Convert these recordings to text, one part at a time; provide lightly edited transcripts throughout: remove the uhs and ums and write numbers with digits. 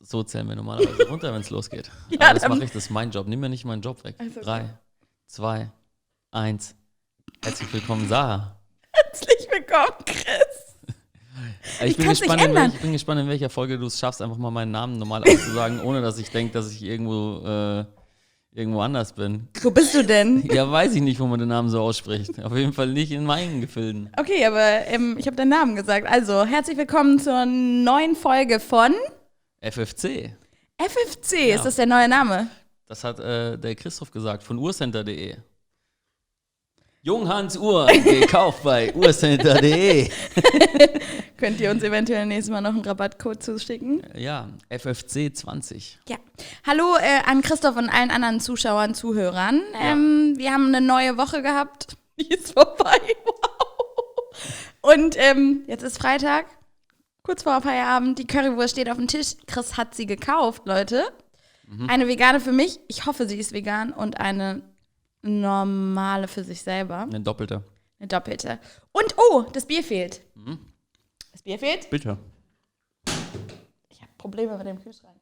So zählen wir normalerweise runter, wenn es losgeht. Ja, aber das mache ich, das ist mein Job. Nimm mir nicht meinen Job weg. Also, 3, 2, 1. Herzlich willkommen, Sarah. Herzlich willkommen, Chris. Ich bin gespannt, in welcher Folge du es schaffst, einfach mal meinen Namen normal auszusagen, ohne dass ich denke, dass ich irgendwo anders bin. Wo bist du denn? Ja, weiß ich nicht, wo man den Namen so ausspricht. Auf jeden Fall nicht in meinen Gefilden. Okay, aber ich habe deinen Namen gesagt. Also, herzlich willkommen zur neuen Folge von FFC. FFC, Ja. ist das der neue Name? Das hat der Christoph gesagt, von urcenter.de. Junghans Uhr, gekauft bei urcenter.de. Könnt ihr uns eventuell nächstes Mal noch einen Rabattcode zuschicken? Ja, FFC 20. Ja. Hallo an Christoph und allen anderen Zuschauern, Zuhörern. Ja. Wir haben eine neue Woche gehabt. Die ist vorbei. Wow. Und jetzt ist Freitag, kurz vor Feierabend. Die Currywurst steht auf dem Tisch. Chris hat sie gekauft, Leute. Eine vegane für mich. Ich hoffe, sie ist vegan. Und eine normale für sich selber. Eine doppelte. Eine doppelte. Und, das Bier fehlt. Das Bier fehlt? Bitte. Ich habe Probleme mit dem Kühlschrank.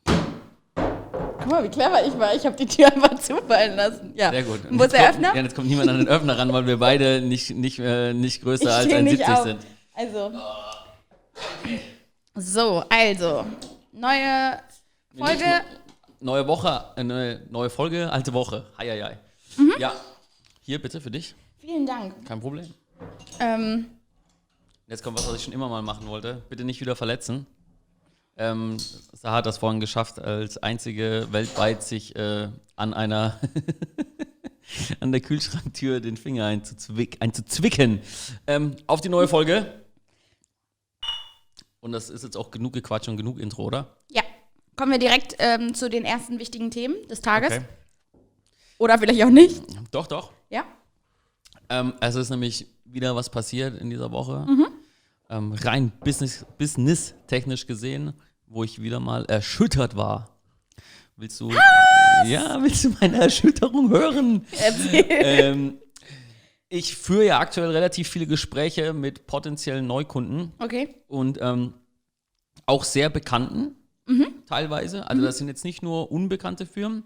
Guck mal, wie clever ich war. Ich habe die Tür einfach zufallen lassen. Ja. Sehr gut. Und wo ist der Öffner? Ja, jetzt kommt niemand an den Öffner ran, weil wir beide nicht größer als steh nicht 1,70 auf. sind. Also. So, also. Neue Folge. Neue Woche, neue Folge, alte Woche. Heieiei. Ja, hier bitte für dich. Vielen Dank. Kein Problem. Jetzt kommt was ich schon immer mal machen wollte. Bitte nicht wieder verletzen. Sarah hat das vorhin geschafft, als einzige weltweit sich an einer an der Kühlschranktür den Finger einzuzwicken. Auf die neue Folge. Und das ist jetzt auch genug Gequatsch und genug Intro, oder? Ja. Kommen wir direkt zu den ersten wichtigen Themen des Tages. Okay. Oder vielleicht auch nicht. Doch. Ja. Es ist nämlich wieder was passiert in dieser Woche. Rein business-technisch gesehen, wo ich wieder mal erschüttert war. Willst du meine Erschütterung hören? Erzähl. Ich führe ja aktuell relativ viele Gespräche mit potenziellen Neukunden Okay. und auch sehr bekannten teilweise. Also das sind jetzt nicht nur unbekannte Firmen.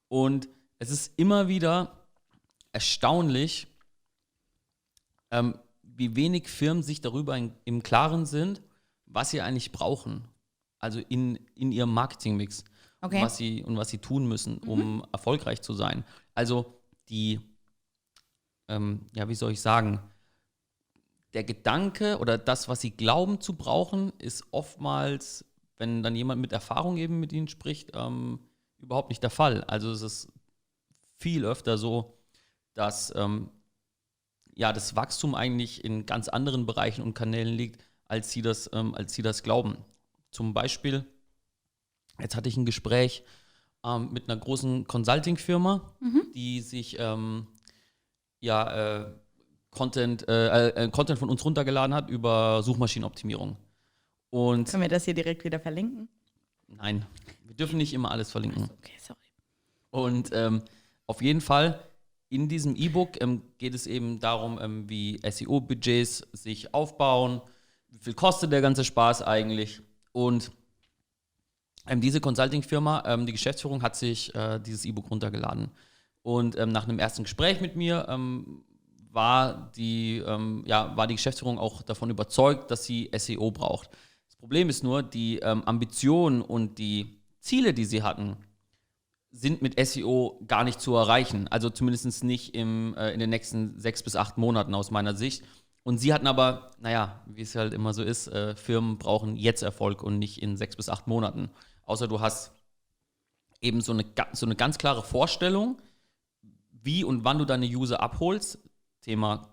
Und es ist immer wieder erstaunlich, wie wenig Firmen sich darüber im Klaren sind, was sie eigentlich brauchen. Also in ihrem Marketingmix. Okay. Was sie tun müssen, um erfolgreich zu sein. Also wie soll ich sagen, der Gedanke oder das, was sie glauben zu brauchen, ist oftmals, wenn dann jemand mit Erfahrung eben mit ihnen spricht, überhaupt nicht der Fall. Also es ist viel öfter so, dass das Wachstum eigentlich in ganz anderen Bereichen und Kanälen liegt, als sie das glauben. Zum Beispiel, jetzt hatte ich ein Gespräch mit einer großen Consulting-Firma, die sich Content von uns runtergeladen hat über Suchmaschinenoptimierung. Und Können wir das hier direkt wieder verlinken? nein, wir dürfen nicht immer alles verlinken. Okay, sorry. Und auf jeden Fall, in diesem E-Book geht es eben darum, wie SEO-Budgets sich aufbauen, wie viel kostet der ganze Spaß eigentlich. Und diese Consulting-Firma, die Geschäftsführung, hat sich dieses E-Book runtergeladen. Und nach einem ersten Gespräch mit mir war die Geschäftsführung auch davon überzeugt, dass sie SEO braucht. Das Problem ist nur, die Ambitionen und die Ziele, die sie hatten, sind mit SEO gar nicht zu erreichen. Also zumindest nicht in den nächsten 6 bis 8 Monaten aus meiner Sicht. Und sie hatten aber, wie es halt immer so ist, Firmen brauchen jetzt Erfolg und nicht in 6 bis 8 Monaten. Außer du hast eben so eine ganz klare Vorstellung, wie und wann du deine User abholst. Thema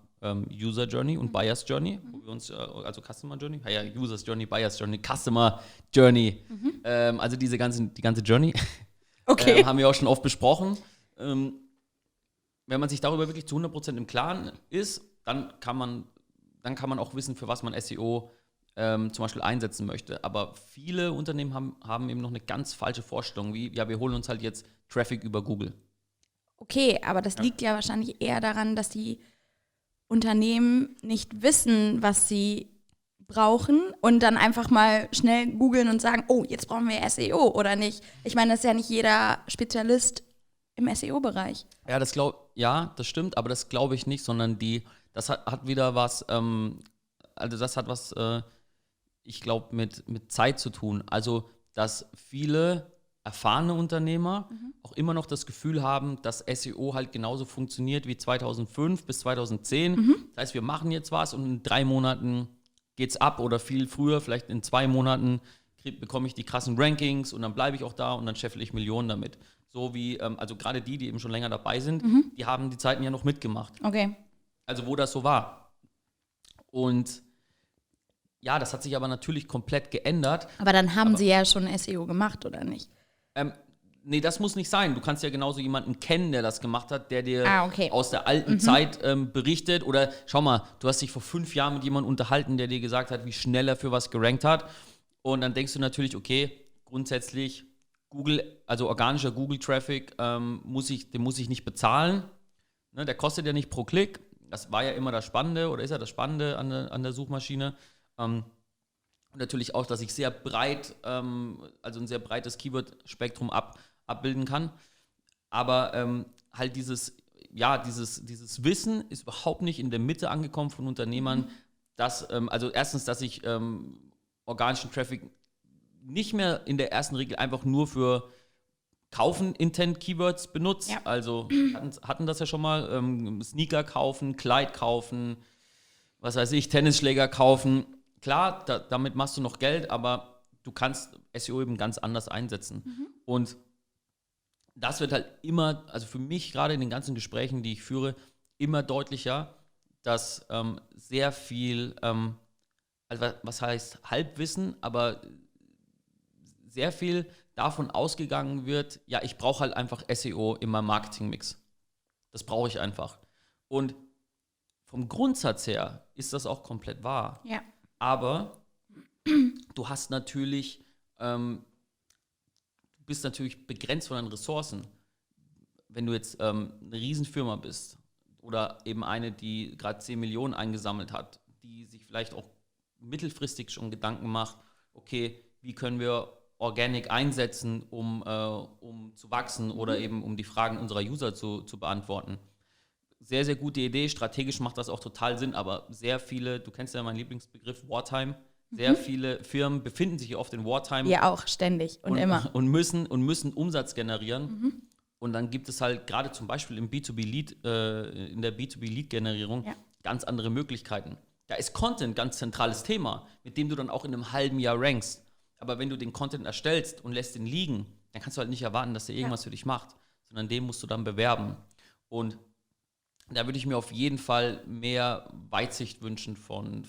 User Journey und Buyers Journey, wo wir uns, also Customer Journey, Users Journey, Buyers Journey, Customer Journey, also die ganze Journey. Okay. Haben wir auch schon oft besprochen. Wenn man sich darüber wirklich zu 100% im Klaren ist, dann kann man auch wissen, für was man SEO zum Beispiel einsetzen möchte. Aber viele Unternehmen haben eben noch eine ganz falsche Vorstellung, wie, wir holen uns halt jetzt Traffic über Google. Okay, aber das liegt ja wahrscheinlich eher daran, dass die Unternehmen nicht wissen, was sie brauchen und dann einfach mal schnell googeln und sagen, oh, jetzt brauchen wir SEO oder nicht. Ich meine, das ist ja nicht jeder Spezialist im SEO-Bereich. Ja, das stimmt, aber das glaube ich nicht, sondern das hat wieder was, also das hat was, ich glaube, mit Zeit zu tun. Also, dass viele erfahrene Unternehmer auch immer noch das Gefühl haben, dass SEO halt genauso funktioniert wie 2005 bis 2010. Das heißt, wir machen jetzt was und in 3 Monaten geht's ab oder viel früher, vielleicht in 2 Monaten bekomme ich die krassen Rankings und dann bleibe ich auch da und dann scheffel ich Millionen damit. So wie, also gerade die eben schon länger dabei sind, die haben die Zeiten ja noch mitgemacht. Okay. Also wo das so war. Und ja, das hat sich aber natürlich komplett geändert. Aber dann haben sie ja schon SEO gemacht, oder nicht? Nee, das muss nicht sein. Du kannst ja genauso jemanden kennen, der das gemacht hat, der dir okay. aus der alten Zeit berichtet. Oder schau mal, du hast dich vor 5 Jahren mit jemandem unterhalten, der dir gesagt hat, wie schnell er für was gerankt hat. Und dann denkst du natürlich, okay, grundsätzlich Google, also organischer Google-Traffic, den muss ich nicht bezahlen. Ne, der kostet ja nicht pro Klick. Das war ja immer das Spannende oder ist ja das Spannende an der Suchmaschine. Und natürlich auch, dass ich sehr breit, also ein sehr breites Keyword-Spektrum abbilden kann. Aber halt dieses Wissen ist überhaupt nicht in der Mitte angekommen von Unternehmern, dass, also erstens, dass ich organischen Traffic nicht mehr in der ersten Regel einfach nur für Kaufen-Intent-Keywords benutzt. Ja. Also hatten das ja schon mal, Sneaker kaufen, Kleid kaufen, was weiß ich, Tennisschläger kaufen. Klar, damit machst du noch Geld, aber du kannst SEO eben ganz anders einsetzen. Und das wird halt immer, also für mich gerade in den ganzen Gesprächen, die ich führe, immer deutlicher, dass sehr viel, also was heißt Halbwissen, aber sehr viel davon ausgegangen wird, ja, ich brauche halt einfach SEO in meinem Marketingmix. Das brauche ich einfach. Und vom Grundsatz her ist das auch komplett wahr. Ja. Aber du hast natürlich, du bist natürlich begrenzt von deinen Ressourcen. Wenn du jetzt eine Riesenfirma bist oder eben eine, die gerade 10 Millionen eingesammelt hat, die sich vielleicht auch mittelfristig schon Gedanken macht, okay, wie können wir Organic einsetzen, um zu wachsen oder eben um die Fragen unserer User zu beantworten. Sehr, sehr gute Idee. Strategisch macht das auch total Sinn, aber sehr viele, du kennst ja meinen Lieblingsbegriff, Wartime, sehr viele Firmen befinden sich ja oft in Wartime. Ja, auch ständig und immer. Und müssen Umsatz generieren. Und dann gibt es halt gerade zum Beispiel im B2B-Lead, in der B2B-Lead-Generierung ganz andere Möglichkeiten. Da ist Content ganz zentrales Thema, mit dem du dann auch in einem halben Jahr rankst. Aber wenn du den Content erstellst und lässt ihn liegen, dann kannst du halt nicht erwarten, dass der irgendwas für dich macht, sondern den musst du dann bewerben. Und da würde ich mir auf jeden Fall mehr Weitsicht wünschen von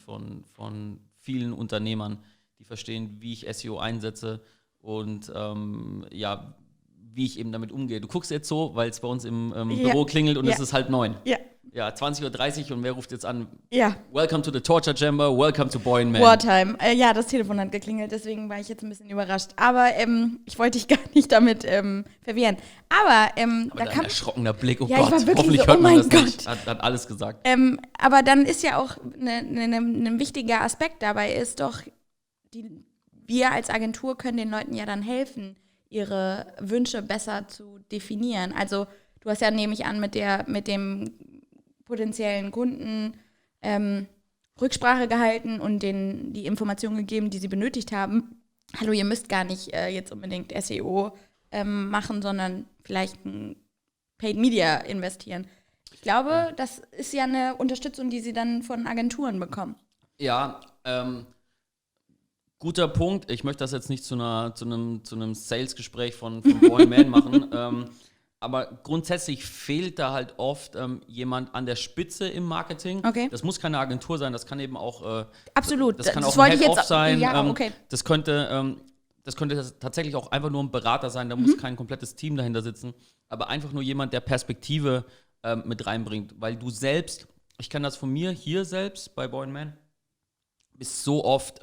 vielen Unternehmern, die verstehen, wie ich SEO einsetze und wie ich eben damit umgehe. Du guckst jetzt so, weil es bei uns im Büro klingelt und es ist 8:30. Ja, 20:30 Uhr und wer ruft jetzt an? Ja. Welcome to the Torture Chamber, welcome to Boy and Man. Wartime. Ja, das Telefon hat geklingelt, deswegen war ich jetzt ein bisschen überrascht. Aber ich wollte dich gar nicht damit verwirren. Aber da kam... erschrockener Blick, oh ja, Gott, ich war wirklich hoffentlich so, hört man oh das mein nicht. Hat alles gesagt. Aber dann ist ja auch ein wichtiger Aspekt dabei ist doch, wir als Agentur können den Leuten ja dann helfen, ihre Wünsche besser zu definieren. Also du hast ja, nehme ich an, mit dem potenziellen Kunden Rücksprache gehalten und denen die Informationen gegeben, die sie benötigt haben. Hallo, ihr müsst gar nicht jetzt unbedingt SEO machen, sondern vielleicht ein Paid Media investieren. Ich glaube, das ist ja eine Unterstützung, die sie dann von Agenturen bekommen. Ja, guter Punkt. Ich möchte das jetzt nicht zu einem Sales-Gespräch von Boy Man machen. Aber grundsätzlich fehlt da halt oft jemand an der Spitze im Marketing. Okay. Das muss keine Agentur sein, das kann eben auch absolut. Das kann das auch ein wollte Head-Off sein. Ja, okay. Das könnte tatsächlich auch einfach nur ein Berater sein, da muss kein komplettes Team dahinter sitzen, aber einfach nur jemand, der Perspektive mit reinbringt. Weil du selbst, ich kann das von mir hier selbst bei Boy and Man, bist so oft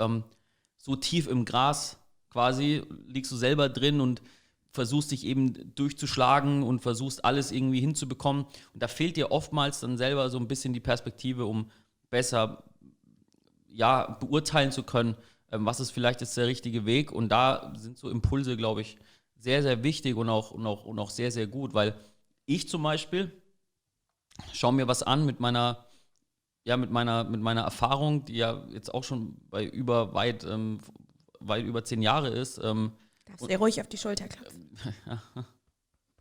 so tief im Gras quasi, liegst du selber drin und versuchst dich eben durchzuschlagen und versuchst alles irgendwie hinzubekommen. Und da fehlt dir oftmals dann selber so ein bisschen die Perspektive, um besser beurteilen zu können, was ist vielleicht jetzt der richtige Weg. Und da sind so Impulse, glaube ich, sehr, sehr wichtig und auch sehr, sehr gut, weil ich zum Beispiel schaue mir was an mit meiner Erfahrung, die ja jetzt auch schon bei weit über 10 Jahre ist. Darfst dir ruhig auf die Schulter klopfen.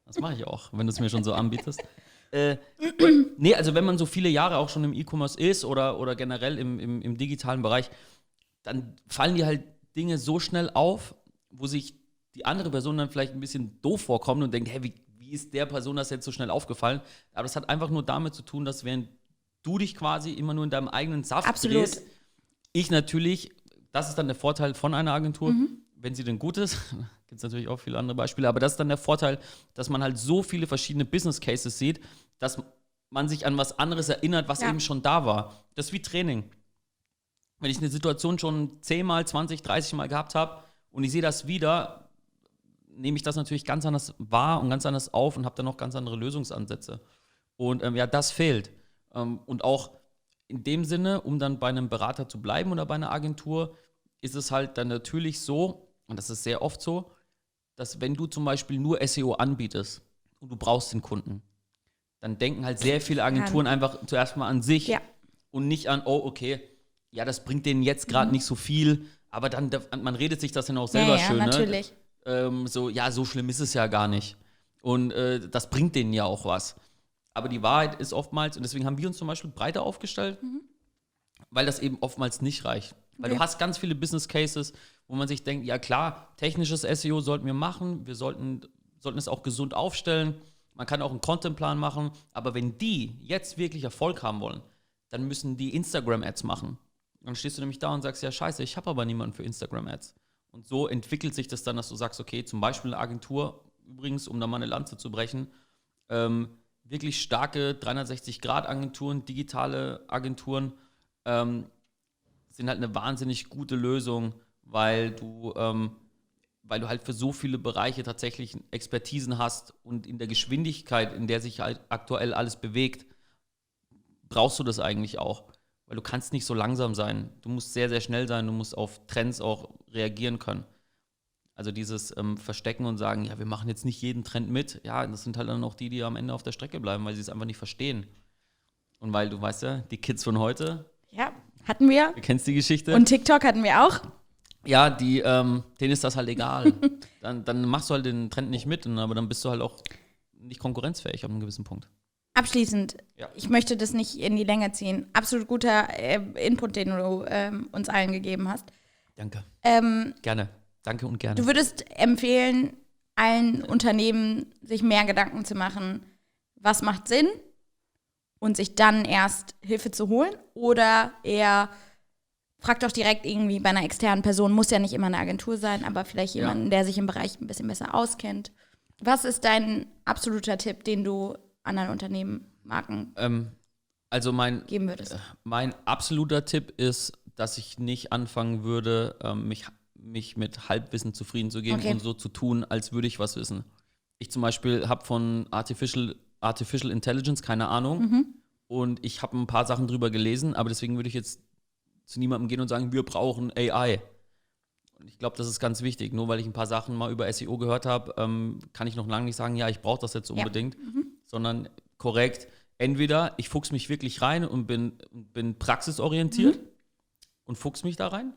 Das mache ich auch, wenn du es mir schon so anbietest. Also wenn man so viele Jahre auch schon im E-Commerce ist oder generell im digitalen Bereich, dann fallen dir halt Dinge so schnell auf, wo sich die andere Person dann vielleicht ein bisschen doof vorkommt und denkt, hey, wie ist der Person das jetzt so schnell aufgefallen? Aber das hat einfach nur damit zu tun, dass während du dich quasi immer nur in deinem eigenen Saft drehst, ich natürlich, das ist dann der Vorteil von einer Agentur, wenn sie denn gut ist, gibt es natürlich auch viele andere Beispiele, aber das ist dann der Vorteil, dass man halt so viele verschiedene Business Cases sieht, dass man sich an was anderes erinnert, was eben schon da war. Das ist wie Training. Wenn ich eine Situation schon 10 Mal, 20, 30 Mal gehabt habe und ich sehe das wieder, nehme ich das natürlich ganz anders wahr und ganz anders auf und habe dann noch ganz andere Lösungsansätze. Und das fehlt. Und auch in dem Sinne, um dann bei einem Berater zu bleiben oder bei einer Agentur, ist es halt dann natürlich so, und das ist sehr oft so, dass wenn du zum Beispiel nur SEO anbietest und du brauchst den Kunden, dann denken halt sehr viele Agenturen einfach zuerst mal an sich und nicht an, oh, okay, ja, das bringt denen jetzt gerade nicht so viel, aber dann, man redet sich das dann auch selber schön, natürlich. Ne? So schlimm ist es ja gar nicht. Und das bringt denen ja auch was. Aber die Wahrheit ist oftmals, und deswegen haben wir uns zum Beispiel breiter aufgestellt, weil das eben oftmals nicht reicht. Weil du hast ganz viele Business Cases, wo man sich denkt, ja klar, technisches SEO sollten wir machen, wir sollten es auch gesund aufstellen, man kann auch einen Contentplan machen, aber wenn die jetzt wirklich Erfolg haben wollen, dann müssen die Instagram-Ads machen. Dann stehst du nämlich da und sagst, ja scheiße, ich habe aber niemanden für Instagram-Ads. Und so entwickelt sich das dann, dass du sagst, okay, zum Beispiel eine Agentur, übrigens, um da mal eine Lanze zu brechen, wirklich starke 360-Grad-Agenturen, digitale Agenturen, sind halt eine wahnsinnig gute Lösung, weil du halt für so viele Bereiche tatsächlich Expertisen hast und in der Geschwindigkeit, in der sich halt aktuell alles bewegt, brauchst du das eigentlich auch. Weil du kannst nicht so langsam sein. Du musst sehr, sehr schnell sein, du musst auf Trends auch reagieren können. Also dieses Verstecken und sagen, ja, wir machen jetzt nicht jeden Trend mit. Ja, das sind halt dann auch die am Ende auf der Strecke bleiben, weil sie es einfach nicht verstehen. Und weil du weißt ja, die Kids von heute. Ja, hatten wir. Du kennst die Geschichte. Und TikTok hatten wir auch. Ja, denen ist das halt egal. dann machst du halt den Trend nicht mit, aber dann bist du halt auch nicht konkurrenzfähig ab einem gewissen Punkt. Abschließend, ich möchte das nicht in die Länge ziehen. Absolut guter Input, den du uns allen gegeben hast. Danke. Gerne. Danke und gerne. Du würdest empfehlen, allen Unternehmen sich mehr Gedanken zu machen, was macht Sinn und sich dann erst Hilfe zu holen? Oder eher, frag doch direkt irgendwie bei einer externen Person, muss ja nicht immer eine Agentur sein, aber vielleicht jemanden, der sich im Bereich ein bisschen besser auskennt. Was ist dein absoluter Tipp, den du anderen Unternehmen, Marken geben würdest? Mein absoluter Tipp ist, dass ich nicht anfangen würde, mich mit Halbwissen zufrieden zu geben und so zu tun, als würde ich was wissen. Ich zum Beispiel habe von Artificial Intelligence keine Ahnung und ich habe ein paar Sachen drüber gelesen, aber deswegen würde ich jetzt zu niemandem gehen und sagen, wir brauchen AI. Und ich glaube, das ist ganz wichtig. Nur weil ich ein paar Sachen mal über SEO gehört habe, kann ich noch lange nicht sagen, ja, ich brauche das jetzt unbedingt, sondern korrekt, entweder ich fuchse mich wirklich rein und bin praxisorientiert und fuchse mich da rein,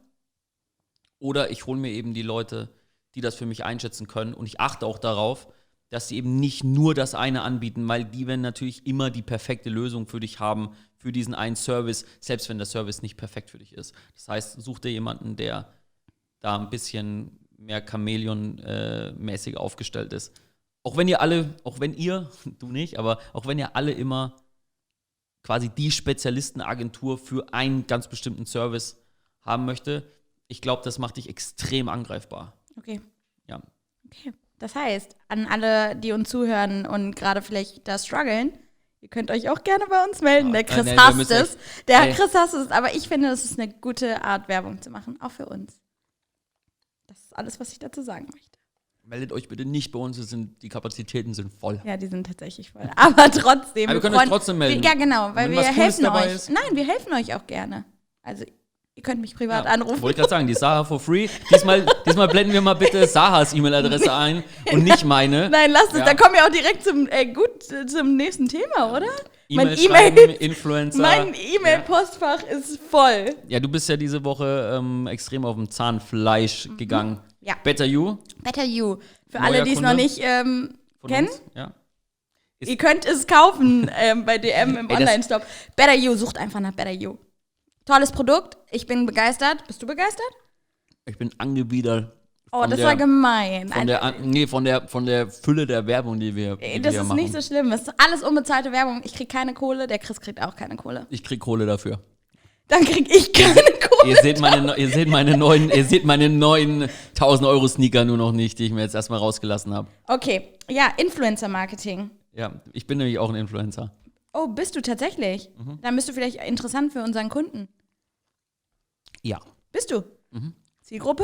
oder ich hole mir eben die Leute, die das für mich einschätzen können, und ich achte auch darauf, dass sie eben nicht nur das eine anbieten, weil die werden natürlich immer die perfekte Lösung für dich haben, für diesen einen Service, selbst wenn der Service nicht perfekt für dich ist. Das heißt, such dir jemanden, der da ein bisschen mehr Chamäleon-mäßig aufgestellt ist. Auch wenn ihr, du nicht, aber auch wenn ihr alle immer quasi die Spezialistenagentur für einen ganz bestimmten Service haben möchte, ich glaube, das macht dich extrem angreifbar. Okay. Ja. Okay. Das heißt, an alle, die uns zuhören und gerade vielleicht da strugglen, ihr könnt euch auch gerne bei uns melden. Der Chris hasst es. Chris hasst es, aber ich finde, das ist eine gute Art, Werbung zu machen, auch für uns. Das ist alles, was ich dazu sagen möchte. Meldet euch bitte nicht bei uns, die Kapazitäten sind voll. Ja, die sind tatsächlich voll. Aber trotzdem. Aber wir können euch trotzdem melden. Ja, genau, weil wir helfen euch. Ist. Nein, wir helfen euch auch gerne. Also Ihr könnt mich privat anrufen. Wollte ich gerade sagen, die Saha for free. Diesmal blenden wir mal bitte Sahas E-Mail-Adresse ein und nicht meine. Nein, lasst es, da kommen wir auch direkt zum nächsten Thema, oder? Influencer. Mein E-Mail-Postfach ist voll. Ja, du bist ja diese Woche extrem auf dem Zahnfleisch gegangen. Ja. Better You. Better You. Für Neuer alle, die es Kunde noch nicht kennen. Uns, ja. Ihr könnt es kaufen bei DM im Online-Shop. Better You, sucht einfach nach Better You. Tolles Produkt, ich bin begeistert. Bist du begeistert? Ich bin angewidert. Oh, das war gemein. Von der Fülle der Werbung, die wir das hier ist machen. nicht so schlimm. Das ist alles unbezahlte Werbung. Ich krieg keine Kohle, der Chris kriegt auch keine Kohle. Ich krieg Kohle dafür. Dann krieg ich keine Kohle. Ihr seht meine neuen 1000 Euro Sneaker nur noch nicht, die ich mir jetzt erstmal rausgelassen habe. Okay, ja, Influencer-Marketing. Ja, ich bin nämlich auch ein Influencer. Oh, bist du tatsächlich? Dann bist du vielleicht interessant für unseren Kunden. Ja. Bist du? Zielgruppe?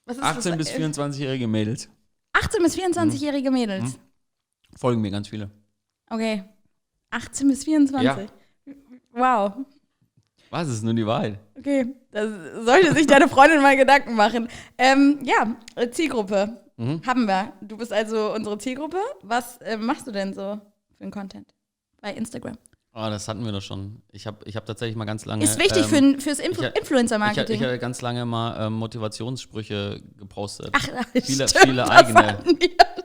Was ist 18 bis 24-jährige Mädels. 18 bis 24-jährige Mädels? Folgen mir ganz viele. Okay. 18 bis 24? Ja. Wow. Was ist nun die Wahrheit? Okay, da sollte sich deine Freundin mal Gedanken machen. Zielgruppe haben wir. Du bist also unsere Zielgruppe. Was machst du denn so für einen Content bei Instagram? Oh, das hatten wir doch schon. Ich hab tatsächlich mal ganz lange... Ist wichtig fürs Influencer-Marketing. Ich hatte ganz lange mal Motivationssprüche gepostet. Ach, viele eigene.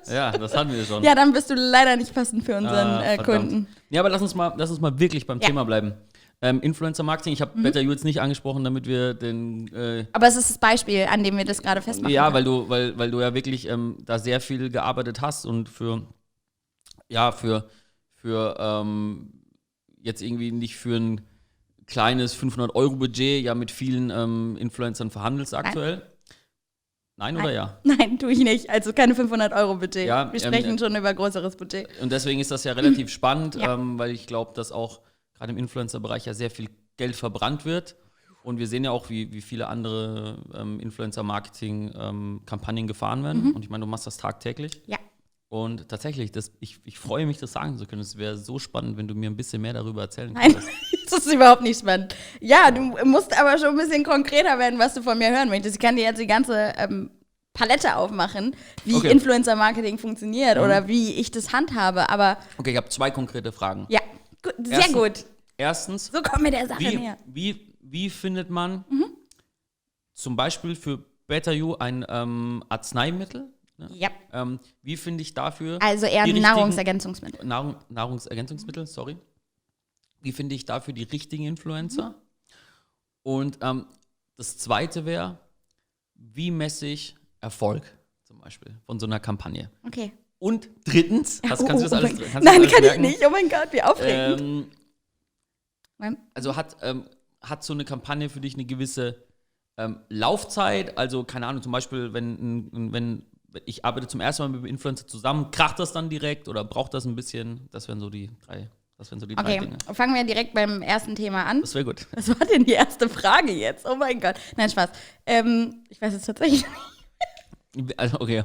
Ja, das hatten wir schon. Ja, dann bist du leider nicht passend für unseren Kunden. Ja, aber lass uns mal wirklich beim Thema bleiben. Influencer-Marketing, ich habe Better You jetzt nicht angesprochen, damit wir den... aber es ist das Beispiel, an dem wir das gerade festmachen. Ja, können. weil du ja wirklich da sehr viel gearbeitet hast und für jetzt irgendwie nicht für ein kleines 500-Euro-Budget ja mit vielen Influencern verhandelst aktuell. Nein oder ja? Nein, tue ich nicht. Also keine 500-Euro-Budget. Ja, wir sprechen schon über größeres Budget. Und deswegen ist das ja relativ spannend, weil ich glaube, dass auch gerade im Influencer-Bereich ja sehr viel Geld verbrannt wird. Und wir sehen ja auch, wie viele andere Influencer-Marketing-Kampagnen gefahren werden. Und ich meine, du machst das tagtäglich. Ja. Und tatsächlich, ich freue mich, das sagen zu können. Es wäre so spannend, wenn du mir ein bisschen mehr darüber erzählen Nein, könntest. das ist überhaupt nicht spannend. Ja, du musst aber schon ein bisschen konkreter werden, was du von mir hören möchtest. Ich kann dir jetzt die ganze Palette aufmachen, wie Influencer-Marketing funktioniert oder wie ich das handhabe. Aber okay, ich habe 2 konkrete Fragen. Ja, sehr gut. Erstens, so kommen wir der Sache näher. Wie findet man zum Beispiel für Better You ein Arzneimittel? Ne? Ja. Wie finde ich dafür... Also eher ein Nahrungsergänzungsmittel. Nahrungsergänzungsmittel, sorry. Wie finde ich dafür die richtigen Influencer? Und das Zweite wäre, wie messe ich Erfolg zum Beispiel von so einer Kampagne? Okay. Und drittens, kannst du das alles Nein, kann merken? ich nicht. Oh mein Gott, wie aufregend. Also hat so eine Kampagne für dich eine gewisse Laufzeit? Also keine Ahnung, zum Beispiel, wenn ich arbeite zum ersten Mal mit einem Influencer zusammen, kracht das dann direkt oder braucht das ein bisschen? Das wären so die drei Dinge. Okay, fangen wir direkt beim ersten Thema an. Das wäre gut. Was war denn die erste Frage jetzt? Oh mein Gott. Nein, Spaß. Ich weiß es tatsächlich nicht. Also, okay.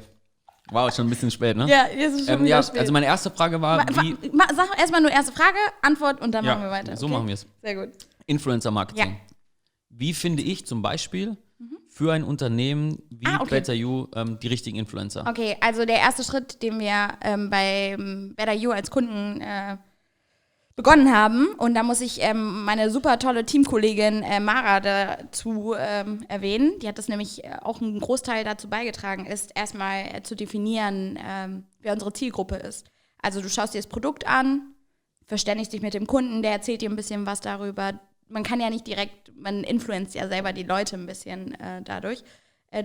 Wow, schon ein bisschen spät, ne? Ja, jetzt ist schon wieder spät. Also meine erste Frage war, sag erstmal nur erste Frage, Antwort und dann machen wir weiter. So machen wir es. Sehr gut. Influencer-Marketing. Ja. Wie finde ich zum Beispiel für ein Unternehmen wie Better You die richtigen Influencer? Okay, also der erste Schritt, den wir bei Better You als Kunden begonnen haben, und da muss ich meine super tolle Teamkollegin Mara dazu erwähnen, die hat das nämlich auch einen Großteil dazu beigetragen, ist erstmal zu definieren, wer unsere Zielgruppe ist. Also du schaust dir das Produkt an, verständigst dich mit dem Kunden, der erzählt dir ein bisschen was darüber. Man kann ja nicht direkt, man influenzt ja selber die Leute ein bisschen dadurch.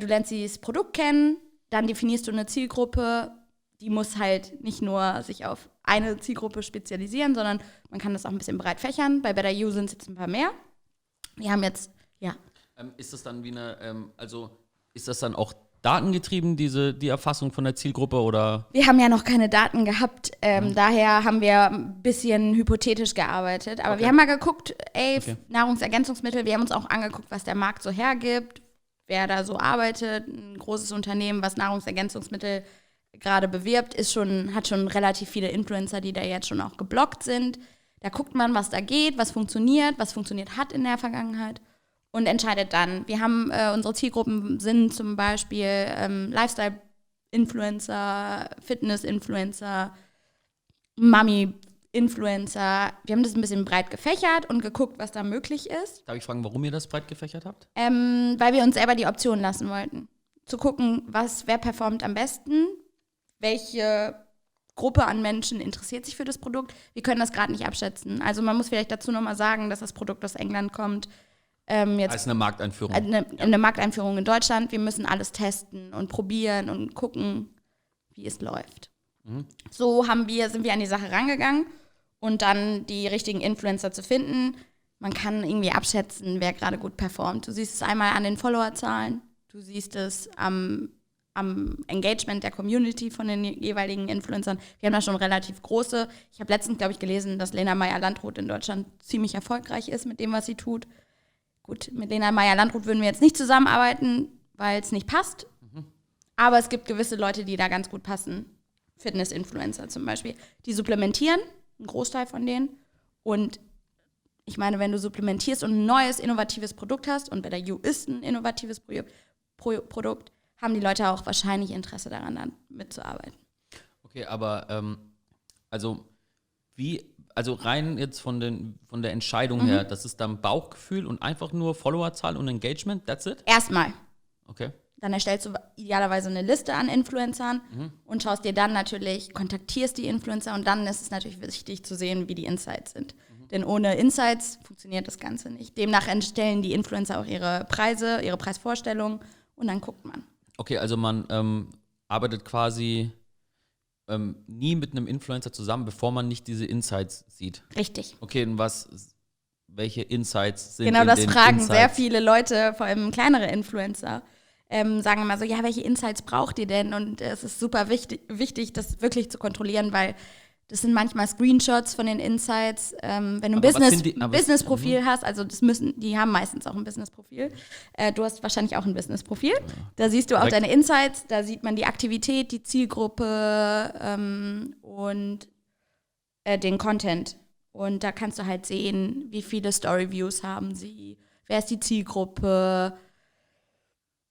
Du lernst das Produkt kennen, dann definierst du eine Zielgruppe, die muss halt nicht nur sich auf eine Zielgruppe spezialisieren, sondern man kann das auch ein bisschen breit fächern. Bei Better You sind es jetzt ein paar mehr. Wir haben jetzt, ist das dann wie ist das dann auch datengetrieben, die Erfassung von der Zielgruppe, oder? Wir haben ja noch keine Daten gehabt, daher haben wir ein bisschen hypothetisch gearbeitet. Aber wir haben mal geguckt, Nahrungsergänzungsmittel, wir haben uns auch angeguckt, was der Markt so hergibt, wer da so arbeitet. Ein großes Unternehmen, was Nahrungsergänzungsmittel gerade bewirbt, hat schon relativ viele Influencer, die da jetzt schon auch geblockt sind. Da guckt man, was da geht, was funktioniert hat in der Vergangenheit und entscheidet dann. Wir haben unsere Zielgruppen sind zum Beispiel Lifestyle-Influencer, Fitness-Influencer, Mami-Influencer. Wir haben das ein bisschen breit gefächert und geguckt, was da möglich ist. Darf ich fragen, warum ihr das breit gefächert habt? Weil wir uns selber die Option lassen wollten. Zu gucken, wer performt am besten, welche Gruppe an Menschen interessiert sich für das Produkt. Wir können das gerade nicht abschätzen. Also man muss vielleicht dazu nochmal sagen, dass das Produkt aus England kommt. Jetzt als eine Markteinführung. Eine Markteinführung in Deutschland. Wir müssen alles testen und probieren und gucken, wie es läuft. So sind wir an die Sache rangegangen und dann die richtigen Influencer zu finden. Man kann irgendwie abschätzen, wer gerade gut performt. Du siehst es einmal an den Followerzahlen, du siehst es am Engagement der Community von den jeweiligen Influencern. Wir haben da schon relativ große. Ich habe letztens, glaube ich, gelesen, dass Lena Meyer-Landrut in Deutschland ziemlich erfolgreich ist mit dem, was sie tut. Gut, mit Lena Meyer-Landrut würden wir jetzt nicht zusammenarbeiten, weil es nicht passt. Aber es gibt gewisse Leute, die da ganz gut passen. Fitness-Influencer zum Beispiel. Die supplementieren, ein Großteil von denen. Und ich meine, wenn du supplementierst und ein neues, innovatives Produkt hast, und Better You ist ein innovatives Produkt, haben die Leute auch wahrscheinlich Interesse daran, dann mitzuarbeiten. Okay, aber also rein jetzt von der Entscheidung her, das ist dann Bauchgefühl und einfach nur Followerzahl und Engagement, that's it? Erstmal. Okay. Dann erstellst du idealerweise eine Liste an Influencern und schaust dir dann natürlich, kontaktierst die Influencer und dann ist es natürlich wichtig zu sehen, wie die Insights sind. Denn ohne Insights funktioniert das Ganze nicht. Demnach erstellen die Influencer auch ihre Preise, ihre Preisvorstellungen und dann guckt man. Okay, also man arbeitet quasi nie mit einem Influencer zusammen, bevor man nicht diese Insights sieht. Richtig. Okay, und welche Insights sind genau in das den fragen Insights? sehr viele Leute, vor allem kleinere Influencer. Sagen immer so, ja, welche Insights braucht ihr denn? Und es ist super wichtig, das wirklich zu kontrollieren, weil das sind manchmal Screenshots von den Insights. Wenn du ein Business-Profil hast, also die haben meistens auch ein Business-Profil. Du hast wahrscheinlich auch ein Business-Profil. Ja. Da siehst du auch deine Insights, da sieht man die Aktivität, die Zielgruppe und den Content. Und da kannst du halt sehen, wie viele Story-Views haben sie, wer ist die Zielgruppe,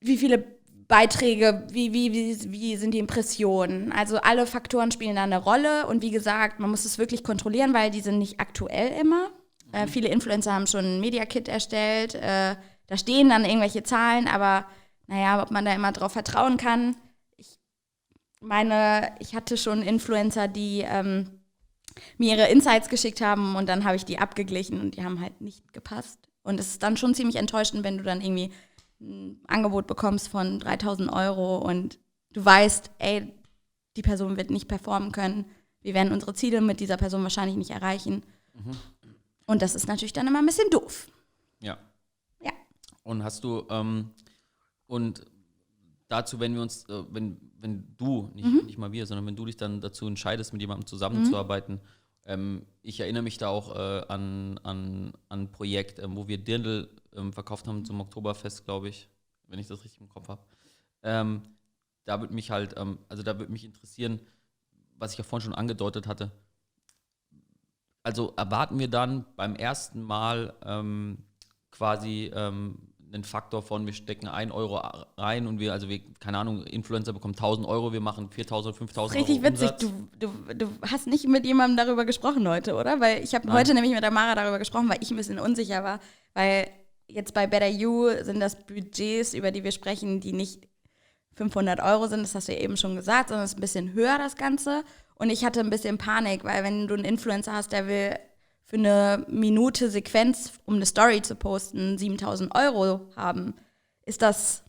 wie viele Beiträge, wie sind die Impressionen. Also alle Faktoren spielen da eine Rolle. Und wie gesagt, man muss es wirklich kontrollieren, weil die sind nicht aktuell immer. Viele Influencer haben schon ein Media-Kit erstellt. Da stehen dann irgendwelche Zahlen, aber naja, ob man da immer drauf vertrauen kann. Ich hatte schon Influencer, die mir ihre Insights geschickt haben und dann habe ich die abgeglichen und die haben halt nicht gepasst. Und es ist dann schon ziemlich enttäuschend, wenn du dann irgendwie ein Angebot bekommst von 3.000 € und du weißt, ey, die Person wird nicht performen können. Wir werden unsere Ziele mit dieser Person wahrscheinlich nicht erreichen. Und das ist natürlich dann immer ein bisschen doof. Ja. Ja. Und hast du, und dazu, wenn wir uns, wenn du, nicht mal wir, sondern wenn du dich dann dazu entscheidest, mit jemandem zusammenzuarbeiten, ich erinnere mich da auch an ein Projekt, wo wir Dirndl verkauft haben zum Oktoberfest, glaube ich, wenn ich das richtig im Kopf habe. Da würde mich halt, da würde mich interessieren, was ich ja vorhin schon angedeutet hatte. Also erwarten wir dann beim ersten Mal quasi einen Faktor von, wir stecken 1 Euro rein und wir, keine Ahnung, Influencer bekommen 1.000 €, wir machen 4.000, 5.000 € Richtig witzig, du hast nicht mit jemandem darüber gesprochen heute, oder? Weil ich habe heute nämlich mit der Mara darüber gesprochen, weil ich ein bisschen unsicher war, weil jetzt bei Better You sind das Budgets, über die wir sprechen, die nicht 500 € sind, das hast du ja eben schon gesagt, sondern es ist ein bisschen höher, das Ganze. Und ich hatte ein bisschen Panik, weil wenn du einen Influencer hast, der will für eine Minute Sequenz, um eine Story zu posten, 7.000 € haben, ist das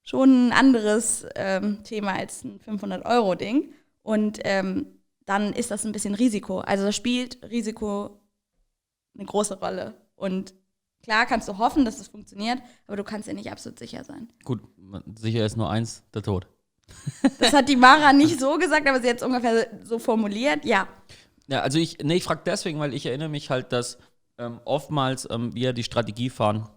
schon ein anderes Thema als ein 500-€ Und dann ist das ein bisschen Risiko. Also da spielt Risiko eine große Rolle. Und klar kannst du hoffen, dass das funktioniert, aber du kannst ja nicht absolut sicher sein. Gut, sicher ist nur eins, der Tod. Das hat die Mara nicht so gesagt, aber sie hat es ungefähr so formuliert, ja. Ja, also ich frage deswegen, weil ich erinnere mich halt, dass oftmals wir die Strategie fahren,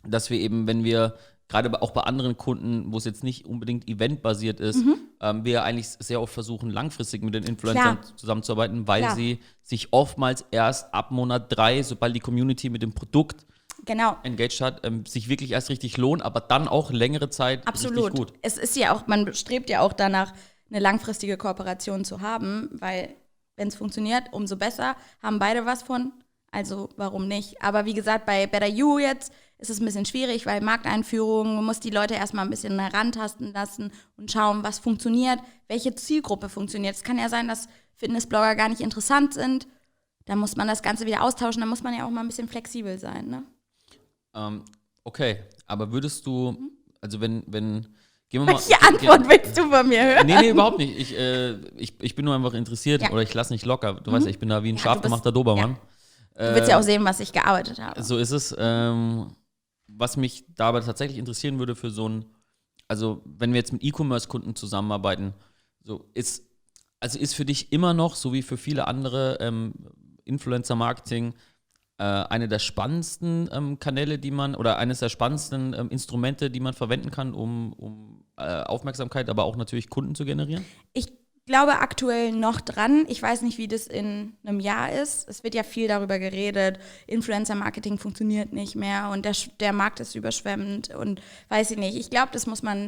dass wir eben, wenn wir gerade auch bei anderen Kunden, wo es jetzt nicht unbedingt eventbasiert ist, wir eigentlich sehr oft versuchen, langfristig mit den Influencern zusammenzuarbeiten, weil sie sich oftmals erst ab Monat 3, sobald die Community mit dem Produkt engaged hat, sich wirklich erst richtig lohnt, aber dann auch längere Zeit richtig gut. Es ist ja auch, man strebt ja auch danach, eine langfristige Kooperation zu haben, weil wenn es funktioniert, umso besser, haben beide was von, also warum nicht? Aber wie gesagt, bei Better You jetzt ist es ein bisschen schwierig, weil Markteinführung, man muss die Leute erstmal ein bisschen herantasten lassen und schauen, was funktioniert, welche Zielgruppe funktioniert. Es kann ja sein, dass Fitnessblogger gar nicht interessant sind, da muss man das Ganze wieder austauschen, da muss man ja auch mal ein bisschen flexibel sein, ne? Okay, aber würdest du, also wenn gehen wir mal. Welche Antwort willst du von mir hören? Nee, überhaupt nicht. Ich bin nur einfach interessiert oder ich lasse nicht locker. Du weißt ja, ich bin da wie ein scharf gemachter Dobermann. Du willst ja auch sehen, was ich gearbeitet habe. So ist es. Was mich dabei tatsächlich interessieren würde für so ein, also wenn wir jetzt mit E-Commerce-Kunden zusammenarbeiten, ist für dich immer noch, so wie für viele andere Influencer-Marketing, eine der spannendsten Kanäle, oder eines der spannendsten Instrumente, die man verwenden kann, um Aufmerksamkeit, aber auch natürlich Kunden zu generieren? Ich glaube aktuell noch dran. Ich weiß nicht, wie das in einem Jahr ist. Es wird ja viel darüber geredet, Influencer-Marketing funktioniert nicht mehr und der Markt ist überschwemmend und weiß ich nicht. Ich glaube, das muss man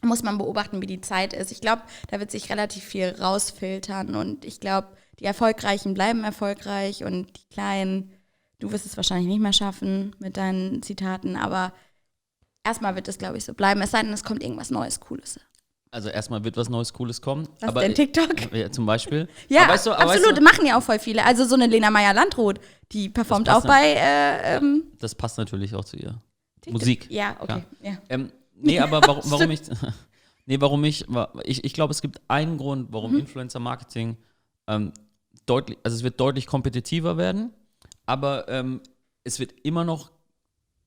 beobachten, wie die Zeit ist. Ich glaube, da wird sich relativ viel rausfiltern und ich glaube, die Erfolgreichen bleiben erfolgreich und die Kleinen, du wirst es wahrscheinlich nicht mehr schaffen mit deinen Zitaten, aber erstmal wird es, glaube ich, so bleiben. Es sei denn, es kommt irgendwas Neues, Cooles. Also erstmal wird was Neues, Cooles kommen. Was denn, TikTok? Ja, zum Beispiel. Ja, aber absolut, machen ja auch voll viele. Also so eine Lena Meyer-Landrut, die performt auch bei das passt natürlich auch zu ihr. TikTok. Musik. Ja, okay. Ja. Nee, aber warum ich glaube, es gibt einen Grund, warum Influencer-Marketing es wird deutlich kompetitiver werden, aber es wird immer noch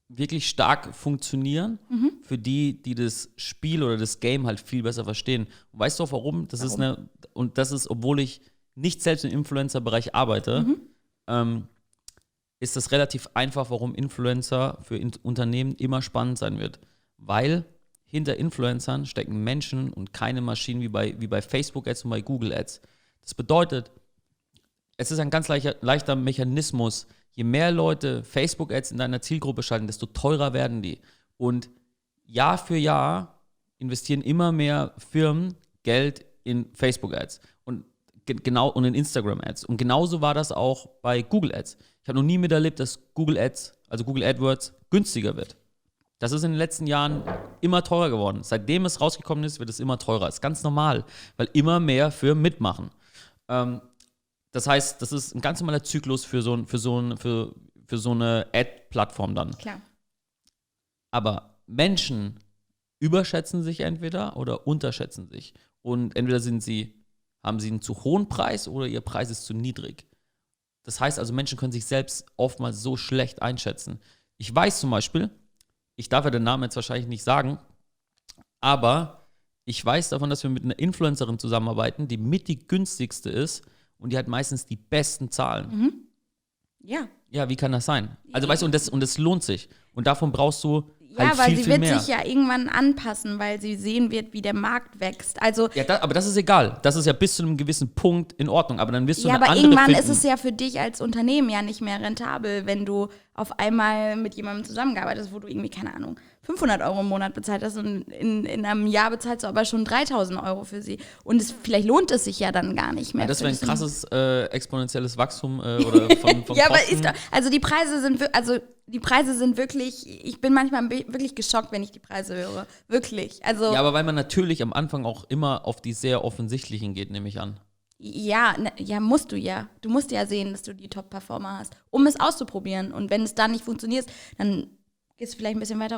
wirklich stark funktionieren für die das Spiel oder das Game halt viel besser verstehen. Und weißt du auch warum? Das ist, obwohl ich nicht selbst im Influencer-Bereich arbeite, ist das relativ einfach, warum Influencer für Unternehmen immer spannend sein wird. Weil hinter Influencern stecken Menschen und keine Maschinen wie bei Facebook-Ads und bei Google-Ads. Das bedeutet, es ist ein ganz leichter Mechanismus. Je mehr Leute Facebook-Ads in deiner Zielgruppe schalten, desto teurer werden die. Und Jahr für Jahr investieren immer mehr Firmen Geld in Facebook-Ads und in Instagram-Ads. Und genauso war das auch bei Google-Ads. Ich habe noch nie miterlebt, dass Google-Ads, also Google AdWords, günstiger wird. Das ist in den letzten Jahren immer teurer geworden. Seitdem es rausgekommen ist, wird es immer teurer. Das ist ganz normal, weil immer mehr Firmen mitmachen. Das heißt, das ist ein ganz normaler Zyklus für so eine Ad-Plattform dann. Klar. Aber Menschen überschätzen sich entweder oder unterschätzen sich. Und entweder haben sie einen zu hohen Preis oder ihr Preis ist zu niedrig. Das heißt also, Menschen können sich selbst oftmals so schlecht einschätzen. Ich weiß zum Beispiel, ich darf ja den Namen jetzt wahrscheinlich nicht sagen, aber ich weiß davon, dass wir mit einer Influencerin zusammenarbeiten, die mit die günstigste ist und die hat meistens die besten Zahlen. Ja. Ja, wie kann das sein? Also weißt du, und das lohnt sich. Und davon brauchst du halt weil viel sie wird mehr. sich ja irgendwann anpassen, weil sie sehen wird, wie der Markt wächst. Also Ja, aber das ist egal. Das ist ja bis zu einem gewissen Punkt in Ordnung. Aber dann wirst du ja, eine aber andere irgendwann finden. ist es ja für dich als Unternehmen ja nicht mehr rentabel, wenn du auf einmal mit jemandem zusammengearbeitet hast, wo du irgendwie, keine Ahnung, 500 € im Monat bezahlt hast und in einem Jahr bezahlst du aber schon 3.000 € für sie. Und vielleicht lohnt es sich ja dann gar nicht mehr. Ja, das wäre ein krasses exponentielles Wachstum oder von ja, Kosten. aber die Preise sind wirklich, ich bin manchmal wirklich geschockt, wenn ich die Preise höre. Wirklich. Also, Ja, aber weil man natürlich am Anfang auch immer auf die sehr offensichtlichen geht, nehme ich an. Ja, musst du ja. Du musst ja sehen, dass du die Top-Performer hast, um es auszuprobieren. Und wenn es dann nicht funktioniert, dann gehst du vielleicht ein bisschen weiter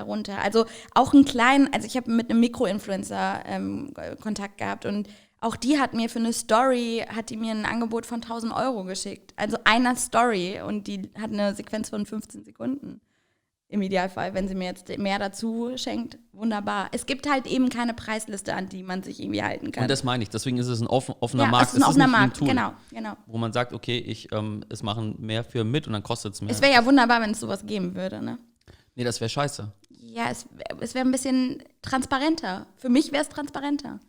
runter. Also auch ich habe mit einem Mikroinfluencer Kontakt gehabt und auch die hat mir für eine Story, ein Angebot von 1.000 € geschickt. Also einer Story und die hat eine Sequenz von 15 Sekunden. Im Idealfall, wenn sie mir jetzt mehr dazu schenkt, wunderbar. Es gibt halt eben keine Preisliste, an die man sich irgendwie halten kann. Und das meine ich, deswegen ist es ein offener ja, Markt. Es ist ein offener nicht Markt, ein Tool, genau. wo man sagt, okay, es machen mehr Firmen mit und dann kostet es mehr. Es wäre ja wunderbar, wenn es sowas geben würde, ne? Nee, das wäre scheiße. Ja, es wäre ein bisschen transparenter. Für mich wäre es transparenter.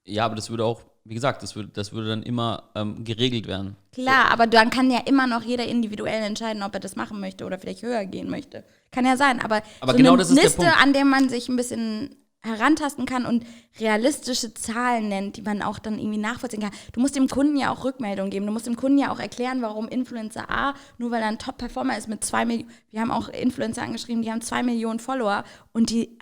Ja, aber das würde auch, wie gesagt, das würde dann immer geregelt werden. Klar, aber dann kann ja immer noch jeder individuell entscheiden, ob er das machen möchte oder vielleicht höher gehen möchte. Kann ja sein, aber Aber so genau eine das ist der Liste, Punkt. an der man sich ein bisschen herantasten kann und realistische Zahlen nennt, die man auch dann irgendwie nachvollziehen kann. Du musst dem Kunden ja auch Rückmeldung geben. Du musst dem Kunden ja auch erklären, warum Influencer A, nur weil er ein Top-Performer ist mit 2 Millionen, wir haben auch Influencer angeschrieben, die haben 2 Millionen Follower und die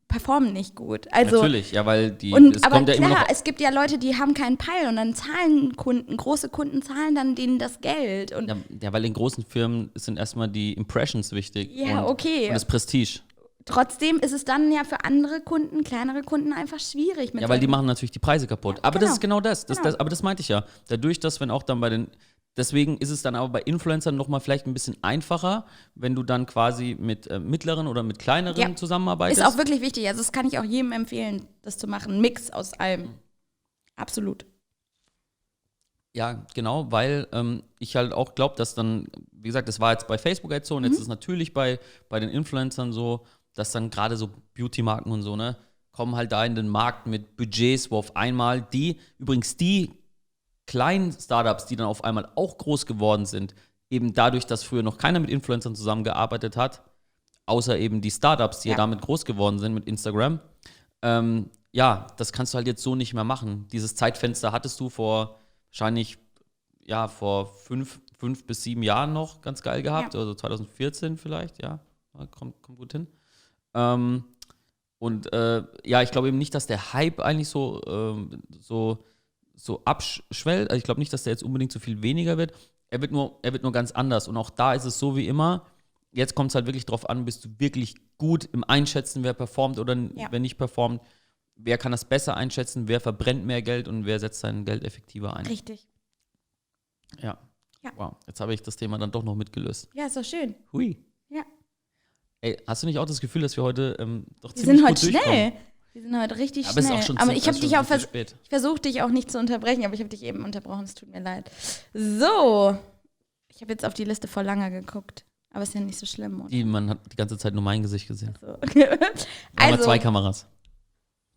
performen nicht gut. Also, Natürlich, ja, weil aber kommt ja klar, immer noch. es gibt ja Leute, die haben keinen Peil und dann zahlen Kunden, große Kunden zahlen dann denen das Geld. Und Ja, weil in großen Firmen sind erstmal die Impressions wichtig. Ja, okay. Und das Prestige. trotzdem ist es dann ja für andere Kunden, kleinere Kunden einfach schwierig. Ja, weil die machen natürlich die Preise kaputt. Ja, aber genau. das ist genau das. Genau. Aber das meinte ich ja. Dadurch, dass wenn auch dann deswegen ist es dann aber bei Influencern nochmal vielleicht ein bisschen einfacher, wenn du dann quasi mit mittleren oder mit kleineren zusammenarbeitest. Ist auch wirklich wichtig. Also das kann ich auch jedem empfehlen, das zu machen. Ein Mix aus allem. Absolut. Ja, genau, weil ich halt auch glaube, dass dann, wie gesagt, das war jetzt bei Facebook jetzt so und jetzt ist es natürlich bei den Influencern so, dass dann gerade so Beauty-Marken und so, ne, kommen halt da in den Markt mit Budgets, wo auf einmal die kleinen Startups, die dann auf einmal auch groß geworden sind, eben dadurch, dass früher noch keiner mit Influencern zusammengearbeitet hat, außer eben die Startups, die ja damit groß geworden sind mit Instagram, ja, das kannst du halt jetzt so nicht mehr machen. Dieses Zeitfenster hattest du wahrscheinlich vor 5 bis 7 Jahren noch ganz geil gehabt, also 2014 vielleicht, ja, kommt gut hin. Ich glaube eben nicht, dass der Hype eigentlich so abschwellt. Also ich glaube nicht, dass der jetzt unbedingt so viel weniger wird. Er wird nur ganz anders. Und auch da ist es so wie immer, jetzt kommt es halt wirklich drauf an, bist du wirklich gut im Einschätzen, wer performt oder wer nicht performt. Wer kann das besser einschätzen, wer verbrennt mehr Geld und wer setzt sein Geld effektiver ein. Richtig. Ja. Ja. Wow, jetzt habe ich das Thema dann doch noch mitgelöst. Ja, ist doch schön. Hui. Ja. Ey, hast du nicht auch das Gefühl, dass wir heute doch Wir ziemlich sind heute gut durchkommen? schnell. Wir sind heute richtig Aber es schnell. ist auch schon aber ich habe dich auch spät. ich versuche dich auch nicht zu unterbrechen, aber ich habe dich eben unterbrochen. Es tut mir leid. So. Ich habe jetzt auf die Liste vor langer geguckt. Aber ist ja nicht so schlimm, oder? Man hat die ganze Zeit nur mein Gesicht gesehen. So. Wir haben ja 2 Kameras.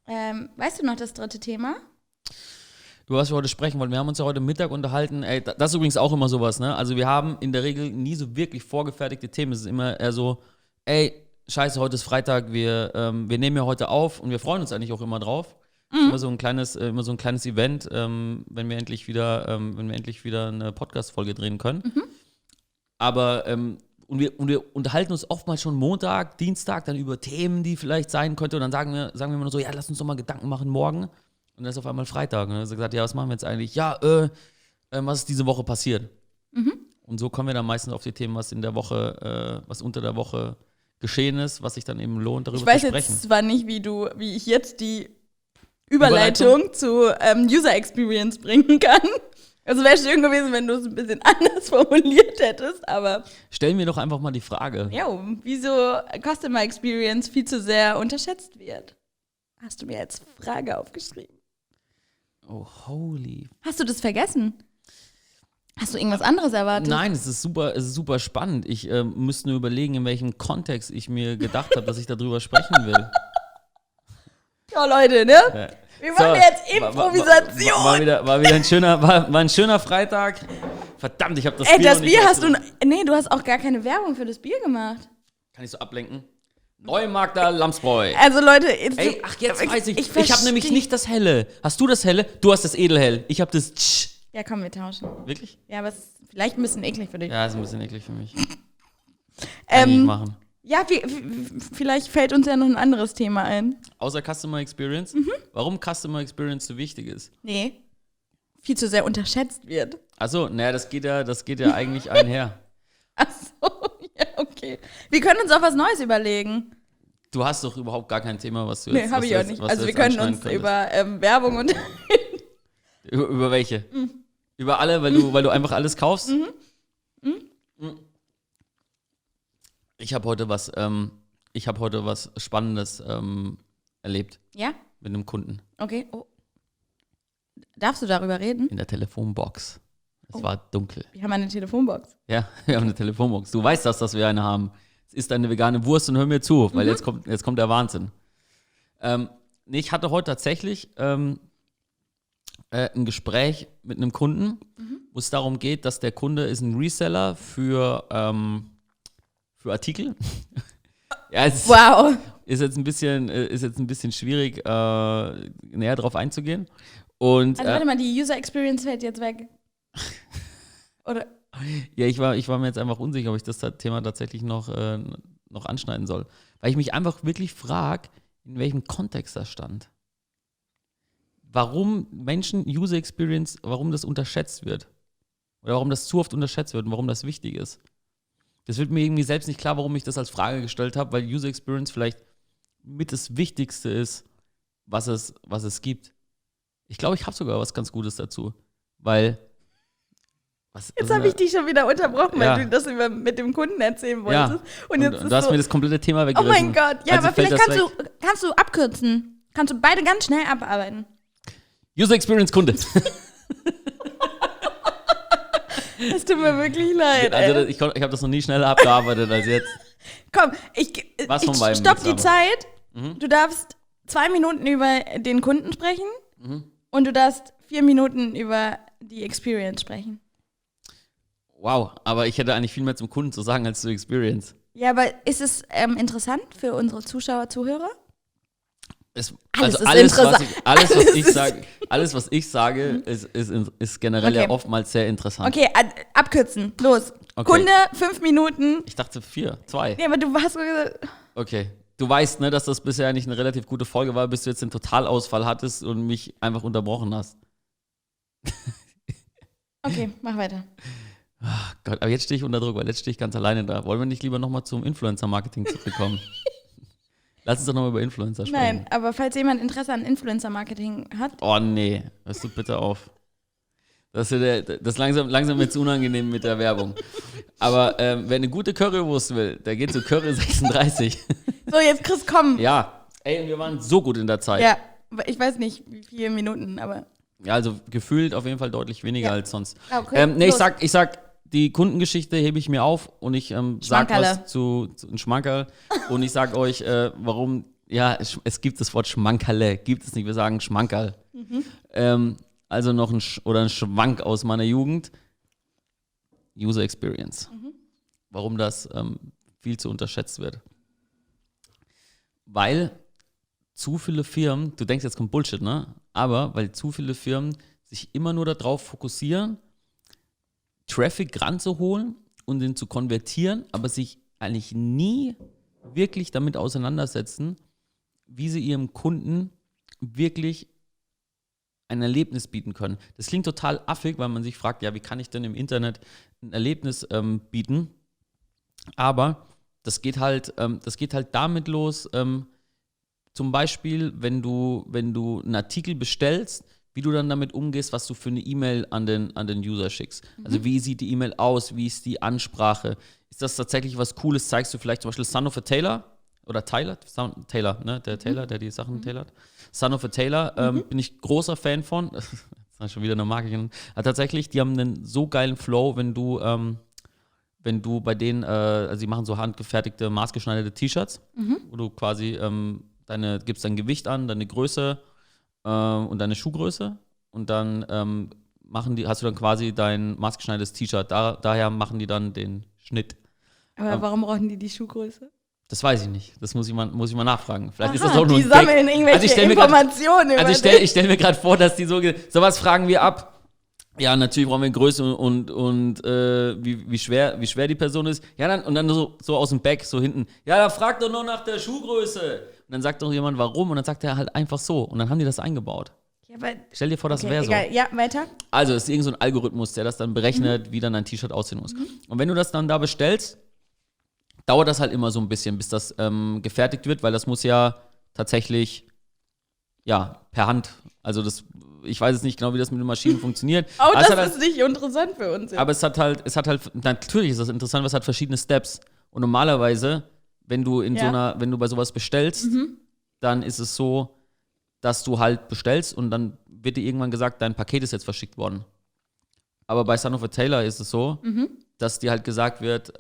Weißt du noch das dritte Thema? Über was wir heute sprechen wollen. Wir haben uns ja heute Mittag unterhalten. Ey, das ist übrigens auch immer sowas, ne? Also wir haben in der Regel nie so wirklich vorgefertigte Themen. Es ist immer eher so, ey, scheiße, heute ist Freitag, wir nehmen ja heute auf und wir freuen uns eigentlich auch immer drauf. Immer so ein kleines Event, wenn wir endlich wieder eine Podcast-Folge drehen können. Aber und wir unterhalten uns oftmals schon Montag, Dienstag dann über Themen, die vielleicht sein könnte. Und dann sagen wir immer nur so, ja, lass uns doch mal Gedanken machen morgen. Und dann ist auf einmal Freitag. Und dann haben wir gesagt, ja, was machen wir jetzt eigentlich? Ja, was ist diese Woche passiert? Und so kommen wir dann meistens auf die Themen, was unter der Woche geschehen ist, was sich dann eben lohnt, darüber zu sprechen. Ich weiß jetzt zwar nicht, wie ich jetzt die Überleitung zu User Experience bringen kann. Also wäre schön gewesen, wenn du es ein bisschen anders formuliert hättest, aber Stellen wir doch einfach mal die Frage. ja, wieso Customer Experience viel zu sehr unterschätzt wird. Hast du mir als Frage aufgeschrieben? Oh, holy. Hast du das vergessen? Hast du irgendwas anderes erwartet? Nein, es ist super spannend. Ich müsste nur überlegen, in welchem Kontext ich mir gedacht habe, dass ich darüber sprechen will. Ja, Leute, ne? Wir machen jetzt Improvisation. War wieder ein schöner Freitag. Verdammt, ich habe das Bier Das noch nicht Bier hast du. ausgesucht. Nee, du hast auch gar keine Werbung für das Bier gemacht. Kann ich so ablenken? Neumarkter Lamsbräu. Also, Leute, Jetzt weiß ich. Ich habe versteh- nämlich nicht das Helle. Hast du das Helle? Du hast das Edelhell. Ich habe das Tsch. Ja, komm, wir tauschen. Wirklich? Ja, aber es ist vielleicht ein bisschen eklig für dich. Ja, ist ein bisschen eklig für mich. Kann ich nicht machen. Ja, vielleicht fällt uns ja noch ein anderes Thema ein. Außer Customer Experience? Warum Customer Experience so wichtig ist? Nee. Viel zu sehr unterschätzt wird. Achso, naja, das geht ja eigentlich einher. Ach so, ja, okay. Wir können uns auch was Neues überlegen. Du hast doch überhaupt gar kein Thema, was du jetzt Nee, habe ich auch nicht. Also wir können uns über Werbung und Über welche? Über alle, weil du einfach alles kaufst? Ich habe heute was Spannendes erlebt Ja? mit einem Kunden Okay. Oh. Darfst du darüber reden? in der Telefonbox. Es war dunkel. Wir haben eine Telefonbox. Ja, wir haben eine Telefonbox. Du weißt das, dass wir eine haben. isst deine vegane Wurst und hör mir zu, weil jetzt kommt der Wahnsinn. Nee, ich hatte heute tatsächlich ein Gespräch mit einem Kunden, wo es darum geht, dass der Kunde ist ein Reseller für Artikel. Ja, Wow. Ist jetzt ein bisschen schwierig, näher drauf einzugehen. Und, Also warte mal, die User Experience fällt jetzt weg. Oder? Ja, ich war mir jetzt einfach unsicher, ob ich das Thema tatsächlich noch anschneiden soll. Weil ich mich einfach wirklich frage, in welchem Kontext das stand. Warum Menschen User Experience, warum das unterschätzt wird. Oder warum das zu oft unterschätzt wird und warum das wichtig ist. Das wird mir irgendwie selbst nicht klar, warum ich das als Frage gestellt habe, weil User Experience vielleicht mit das Wichtigste ist, was es gibt. Ich glaube, ich habe sogar was ganz Gutes dazu. Weil Jetzt habe ich dich schon wieder unterbrochen, weil du das mit dem Kunden erzählen wolltest. Ja. Und jetzt du hast mir das komplette Thema weggerissen. Oh mein Gott, ja, also aber vielleicht kannst du abkürzen. Kannst du beide ganz schnell abarbeiten. User Experience Kunde. Es tut mir wirklich leid. Also ich habe das noch nie schneller abgearbeitet als jetzt. Komm, ich stopp die Zeit. Du darfst 2 Minuten über den Kunden sprechen und du darfst 4 Minuten über die Experience sprechen. Wow, aber ich hätte eigentlich viel mehr zum Kunden zu sagen als zur Experience. Ja, aber ist es interessant für unsere Zuschauer, Zuhörer? Alles, was ich sage, ist generell ja oftmals sehr interessant. Okay, abkürzen, los. Okay. Kunde, 5 Minuten. Ich dachte 4, 2. Ja, aber du hast gesagt. Okay. Du weißt, ne, dass das bisher eigentlich eine relativ gute Folge war, bis du jetzt den Totalausfall hattest und mich einfach unterbrochen hast. Okay, mach weiter. Oh Gott, aber jetzt stehe ich unter Druck, weil jetzt stehe ich ganz alleine da. Wollen wir nicht lieber nochmal zum Influencer-Marketing zurückkommen? Lass uns doch nochmal über Influencer sprechen. Nein, aber falls jemand Interesse an Influencer-Marketing hat. Oh nee, hörst du bitte auf. Das langsam wird es unangenehm mit der Werbung. Aber wer eine gute Currywurst will, der geht zu Curry 36. So, jetzt Chris, komm. Ja, ey, wir waren so gut in der Zeit. Ja, ich weiß nicht, wie viele Minuten, aber. Ja, also gefühlt auf jeden Fall deutlich weniger als sonst. Okay, nee, ich sag, die Kundengeschichte hebe ich mir auf und ich sag was zu ein Schmankerl. Und ich sag euch, warum, ja, es gibt das Wort Schmankerle, gibt es nicht, wir sagen Schmankerl. Also noch ein Schwank aus meiner Jugend. User Experience. Warum das viel zu unterschätzt wird. Weil zu viele Firmen, du denkst, jetzt kommt Bullshit, ne? Aber weil zu viele Firmen sich immer nur darauf fokussieren, Traffic ranzuholen und den zu konvertieren, aber sich eigentlich nie wirklich damit auseinandersetzen, wie sie ihrem Kunden wirklich ein Erlebnis bieten können. Das klingt total affig, weil man sich fragt, ja, wie kann ich denn im Internet ein Erlebnis bieten? Aber das geht halt damit los, zum Beispiel, wenn du einen Artikel bestellst, wie du dann damit umgehst, was du für eine E-Mail an den User schickst. Also wie sieht die E-Mail aus, wie ist die Ansprache? Ist das tatsächlich was Cooles? Zeigst du vielleicht zum Beispiel Son of a Tailor oder Taylor, ne? Der Taylor, der die Sachen tailert. Son of a Tailor, bin ich großer Fan von. Das ist schon wieder eine Marke. Aber tatsächlich, die haben einen so geilen Flow, wenn du bei denen, also die machen so handgefertigte, maßgeschneiderte T-Shirts, wo du quasi gibst dein Gewicht an, deine Größe und deine Schuhgröße und dann hast du dann quasi dein maßgeschneidertes T-Shirt. Daher machen die dann den Schnitt. Aber warum brauchen die Schuggröße? Das weiß ich nicht. Das muss ich mal nachfragen. Vielleicht ist Aha, das auch nur die sammeln irgendwelche Informationen. Ich stell mir gerade vor, dass die sowas fragen wir ab. Ja, natürlich brauchen wir Größe und wie schwer die Person ist. Ja, dann so aus dem Back, so hinten. Ja, da fragt doch nur nach der Schuhgröße. Und dann sagt doch jemand, warum? Und dann sagt er halt einfach so. Und dann haben die das eingebaut. Ja, aber stell dir vor, das wäre so. Ja, weiter. Also, es ist irgend so ein Algorithmus, der das dann berechnet, wie dann ein T-Shirt aussehen muss. Und wenn du das dann da bestellst, dauert das halt immer so ein bisschen, bis das gefertigt wird, weil das muss ja tatsächlich, ja, per Hand, also ich weiß jetzt nicht genau, wie das mit den Maschinen funktioniert. Oh, das ist nicht interessant für uns. Ja. Aber es hat halt, natürlich ist das interessant, weil es hat verschiedene Steps. Und normalerweise, wenn du bei sowas bestellst, dann ist es so, dass du halt bestellst und dann wird dir irgendwann gesagt, dein Paket ist jetzt verschickt worden. Aber bei Son of a Tailor ist es so, dass dir halt gesagt wird,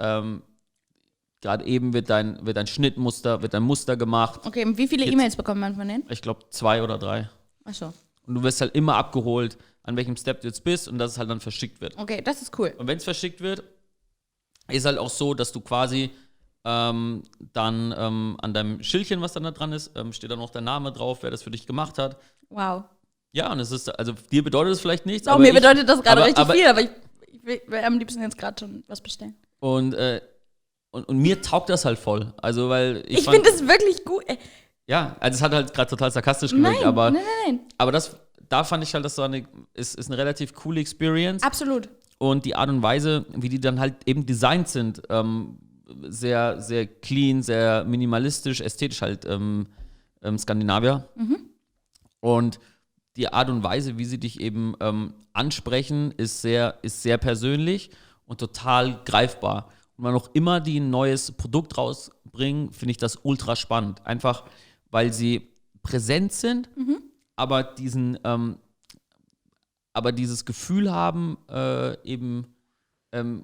gerade eben wird dein Schnittmuster, wird dein Muster gemacht. Okay, und wie viele E-Mails bekommt man von denen? Ich glaube 2 oder 3. Ach so. Und du wirst halt immer abgeholt, an welchem Step du jetzt bist und dass es halt dann verschickt wird. Okay, das ist cool. Und wenn es verschickt wird, ist halt auch so, dass du quasi dann an deinem Schildchen, was dann da dran ist, steht dann noch dein Name drauf, wer das für dich gemacht hat. Wow. Ja, und es ist, also dir bedeutet es vielleicht nichts. Doch, mir bedeutet das gerade richtig viel, aber ich will am liebsten jetzt gerade schon was bestellen. Und mir taugt das halt voll. Also, weil ich finde es wirklich gut. Ja, also es hat halt gerade total sarkastisch gewirkt, aber. Nein. Aber da fand ich halt, das war ist eine relativ coole Experience. Absolut. Und die Art und Weise, wie die dann halt eben designt sind, sehr, sehr clean, sehr minimalistisch, ästhetisch halt Skandinavier. Und die Art und Weise, wie sie dich eben ansprechen, ist sehr persönlich und total greifbar. Und wann auch immer die ein neues Produkt rausbringen, finde ich das ultra spannend. Einfach, weil sie präsent sind, aber dieses Gefühl haben,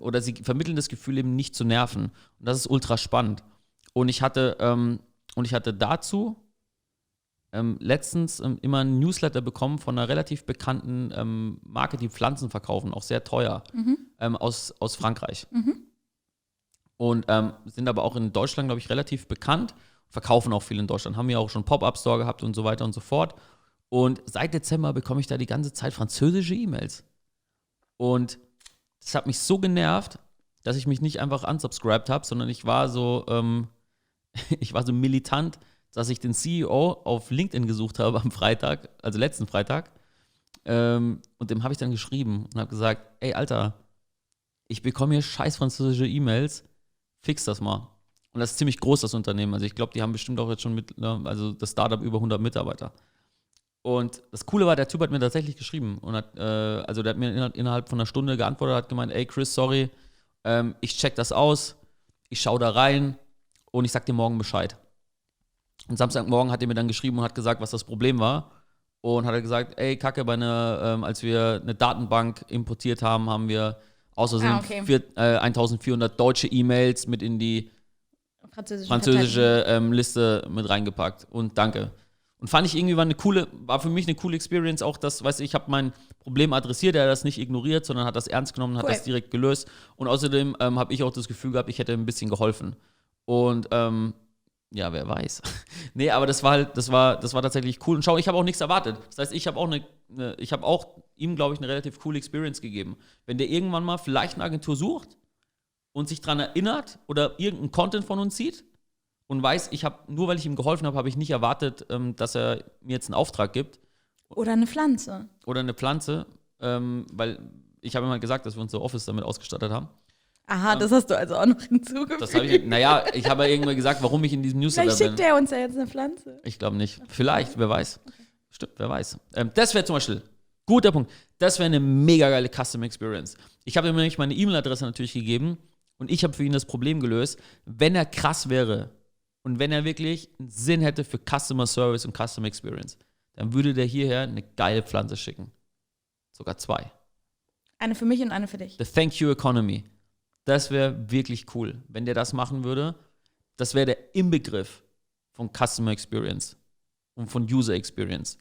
oder sie vermitteln das Gefühl eben nicht zu nerven. Und das ist ultra spannend. Und ich hatte dazu letztens immer einen Newsletter bekommen von einer relativ bekannten Marke, die Pflanzen verkaufen, auch sehr teuer, aus Frankreich. Und sind aber auch in Deutschland, glaube ich, relativ bekannt, verkaufen auch viel in Deutschland, haben ja auch schon Pop-Up-Store gehabt und so weiter und so fort. Und seit Dezember bekomme ich da die ganze Zeit französische E-Mails. Und das hat mich so genervt, dass ich mich nicht einfach unsubscribed habe, sondern ich war so militant, dass ich den CEO auf LinkedIn gesucht habe am Freitag, also letzten Freitag. Und dem habe ich dann geschrieben und habe gesagt, ey, Alter, ich bekomme hier scheiß französische E-Mails, fix das mal. Und das ist ziemlich groß, das Unternehmen. Also ich glaube, die haben bestimmt auch jetzt schon also das Startup über 100 Mitarbeiter. Und das Coole war, der Typ hat mir tatsächlich geschrieben und der hat mir innerhalb von einer Stunde geantwortet, hat gemeint, ey Chris, sorry, ich check das aus, ich schaue da rein und ich sag dir morgen Bescheid. Und Samstagmorgen hat er mir dann geschrieben und hat gesagt, was das Problem war. Und hat er gesagt, ey, Kacke, als wir eine Datenbank importiert haben, haben wir aus Versehen 1400 deutsche E-Mails mit in die französische Liste mit reingepackt. Und danke. Und fand ich irgendwie war für mich eine coole Experience auch, dass, weißt du, ich habe mein Problem adressiert, er hat das nicht ignoriert, sondern hat das ernst genommen, hat das direkt gelöst. Und außerdem habe ich auch das Gefühl gehabt, ich hätte ein bisschen geholfen. Und ja, wer weiß. Nee, aber das war tatsächlich cool. Und schau, ich habe auch nichts erwartet. Das heißt, ich habe auch ihm, glaube ich, eine relativ coole Experience gegeben. Wenn der irgendwann mal vielleicht eine Agentur sucht und sich daran erinnert oder irgendeinen Content von uns sieht und weiß, nur weil ich ihm geholfen habe, habe ich nicht erwartet, dass er mir jetzt einen Auftrag gibt. Oder eine Pflanze. Weil ich habe immer gesagt, dass wir unser Office damit ausgestattet haben. Aha, das hast du also auch noch hinzugefügt. Ich habe ja irgendwann gesagt, warum ich in diesem Newsletter bin. Vielleicht schickt er uns ja jetzt eine Pflanze. Ich glaube nicht. Vielleicht, wer weiß. Okay. Stimmt, wer weiß. Das wäre zum Beispiel, guter Punkt, das wäre eine mega geile Custom Experience. Ich habe ihm nämlich meine E-Mail-Adresse natürlich gegeben und ich habe für ihn das Problem gelöst, wenn er krass wäre und wenn er wirklich einen Sinn hätte für Customer Service und Custom Experience, dann würde der hierher eine geile Pflanze schicken. Sogar 2. Eine für mich und eine für dich. The Thank You Economy. Das wäre wirklich cool, wenn der das machen würde. Das wäre der Inbegriff von Customer Experience und von User Experience.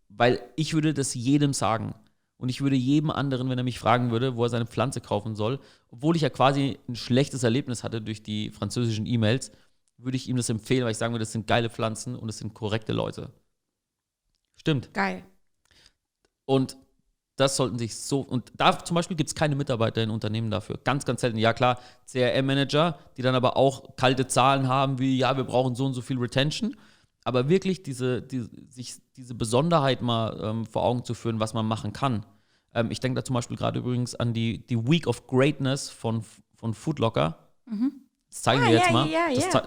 Weil ich würde das jedem sagen. Und ich würde jedem anderen, wenn er mich fragen würde, wo er seine Pflanze kaufen soll, obwohl ich ja quasi ein schlechtes Erlebnis hatte durch die französischen E-Mails, würde ich ihm das empfehlen, weil ich sagen würde, das sind geile Pflanzen und das sind korrekte Leute. Stimmt. Geil. Und das sollten sich so, und da zum Beispiel gibt es keine Mitarbeiter in Unternehmen dafür. Ganz, ganz selten. Ja klar, CRM-Manager, die dann aber auch kalte Zahlen haben, wie, ja, wir brauchen so und so viel Retention. Aber wirklich sich diese Besonderheit mal vor Augen zu führen, was man machen kann. Ich denke da zum Beispiel gerade übrigens an die Week of Greatness von Food Locker. Das zeigen wir jetzt mal.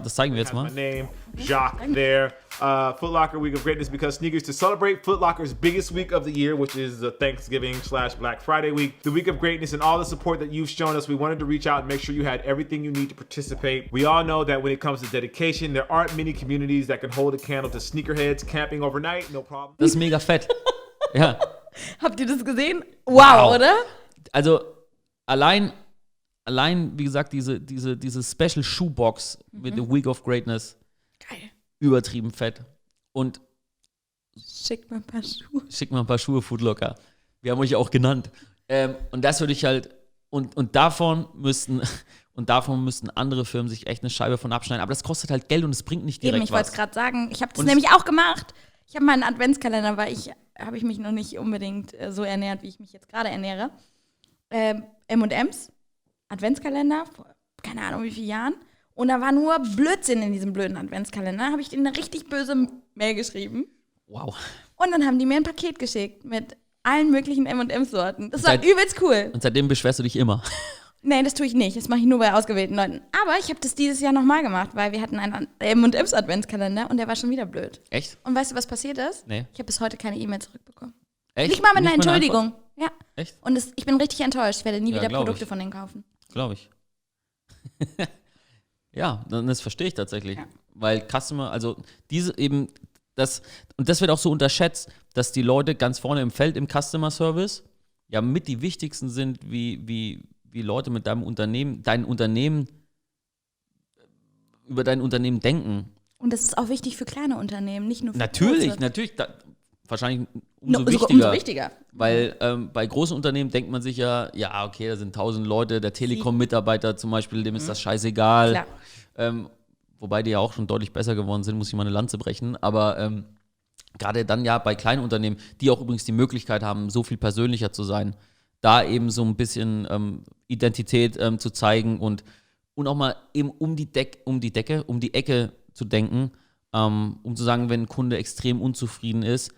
Das zeigen wir jetzt mal. My name, Jacques there. Foot Locker Week of Greatness because sneakers to celebrate Foot Locker's biggest week of the year, which is the Thanksgiving/Black Friday week. The Week of Greatness and all the support that you've shown us, we wanted to reach out and make sure you had everything you need to participate. We all know that when it comes to dedication, there aren't many communities that can hold a candle to sneakerheads camping overnight, no problem. Das ist mega fett. Ja. Habt ihr das gesehen? Wow, oder? Also allein allein, wie gesagt, diese Special Shoebox mit der Week of Greatness, Geil. übertrieben fett. Und Schick mir ein paar Schuhe. schickt mal ein paar Schuhe, Foodlocker. Wir haben euch ja auch genannt. Und das würde ich halt, und davon müssten andere Firmen sich echt eine Scheibe von abschneiden. Aber das kostet halt Geld und es bringt nicht direkt Eben, ich wollte es was. gerade sagen. Ich habe das Und nämlich auch gemacht. Ich habe meinen Adventskalender, weil habe ich mich noch nicht unbedingt so ernährt, wie ich mich jetzt gerade ernähre. M&M's, Adventskalender, vor keine Ahnung wie vielen Jahren. Und da war nur Blödsinn in diesem blöden Adventskalender. Habe ich denen eine richtig böse Mail geschrieben. Wow. Und dann haben die mir ein Paket geschickt mit allen möglichen M&M-Sorten. Das war übelst cool. Und seitdem beschwerst du dich immer. Nee, das tue ich nicht. Das mache ich nur bei ausgewählten Leuten. Aber ich habe das dieses Jahr nochmal gemacht, weil wir hatten einen M&M's Adventskalender und der war schon wieder blöd. Echt? Und weißt du, was passiert ist? Nee. Ich habe bis heute keine E-Mail zurückbekommen. Echt? Nicht mal mit einer Antwort? Entschuldigung. Ja. Echt? Und ich bin richtig enttäuscht. Ich werde nie Ja, wieder glaub Produkte ich. von denen kaufen. Glaube ich. Ja, das verstehe ich tatsächlich. Ja. Weil Customer, also diese eben, und das wird auch so unterschätzt, dass die Leute ganz vorne im Feld im Customer Service ja mit die wichtigsten sind, wie Leute mit über dein Unternehmen denken. Und das ist auch wichtig für kleine Unternehmen, nicht nur für Natürlich, große. wahrscheinlich umso Sogar wichtiger. umso wichtiger. Weil bei großen Unternehmen denkt man sich ja, okay, da sind 1000 Leute, der Telekom-Mitarbeiter zum Beispiel, dem ist das scheißegal. Klar. Wobei die ja auch schon deutlich besser geworden sind, muss ich mal eine Lanze brechen. Aber gerade dann ja bei kleinen Unternehmen, die auch übrigens die Möglichkeit haben, so viel persönlicher zu sein, da eben so ein bisschen Identität zu zeigen und auch mal eben um die Ecke zu denken, um zu sagen, wenn ein Kunde extrem unzufrieden ist,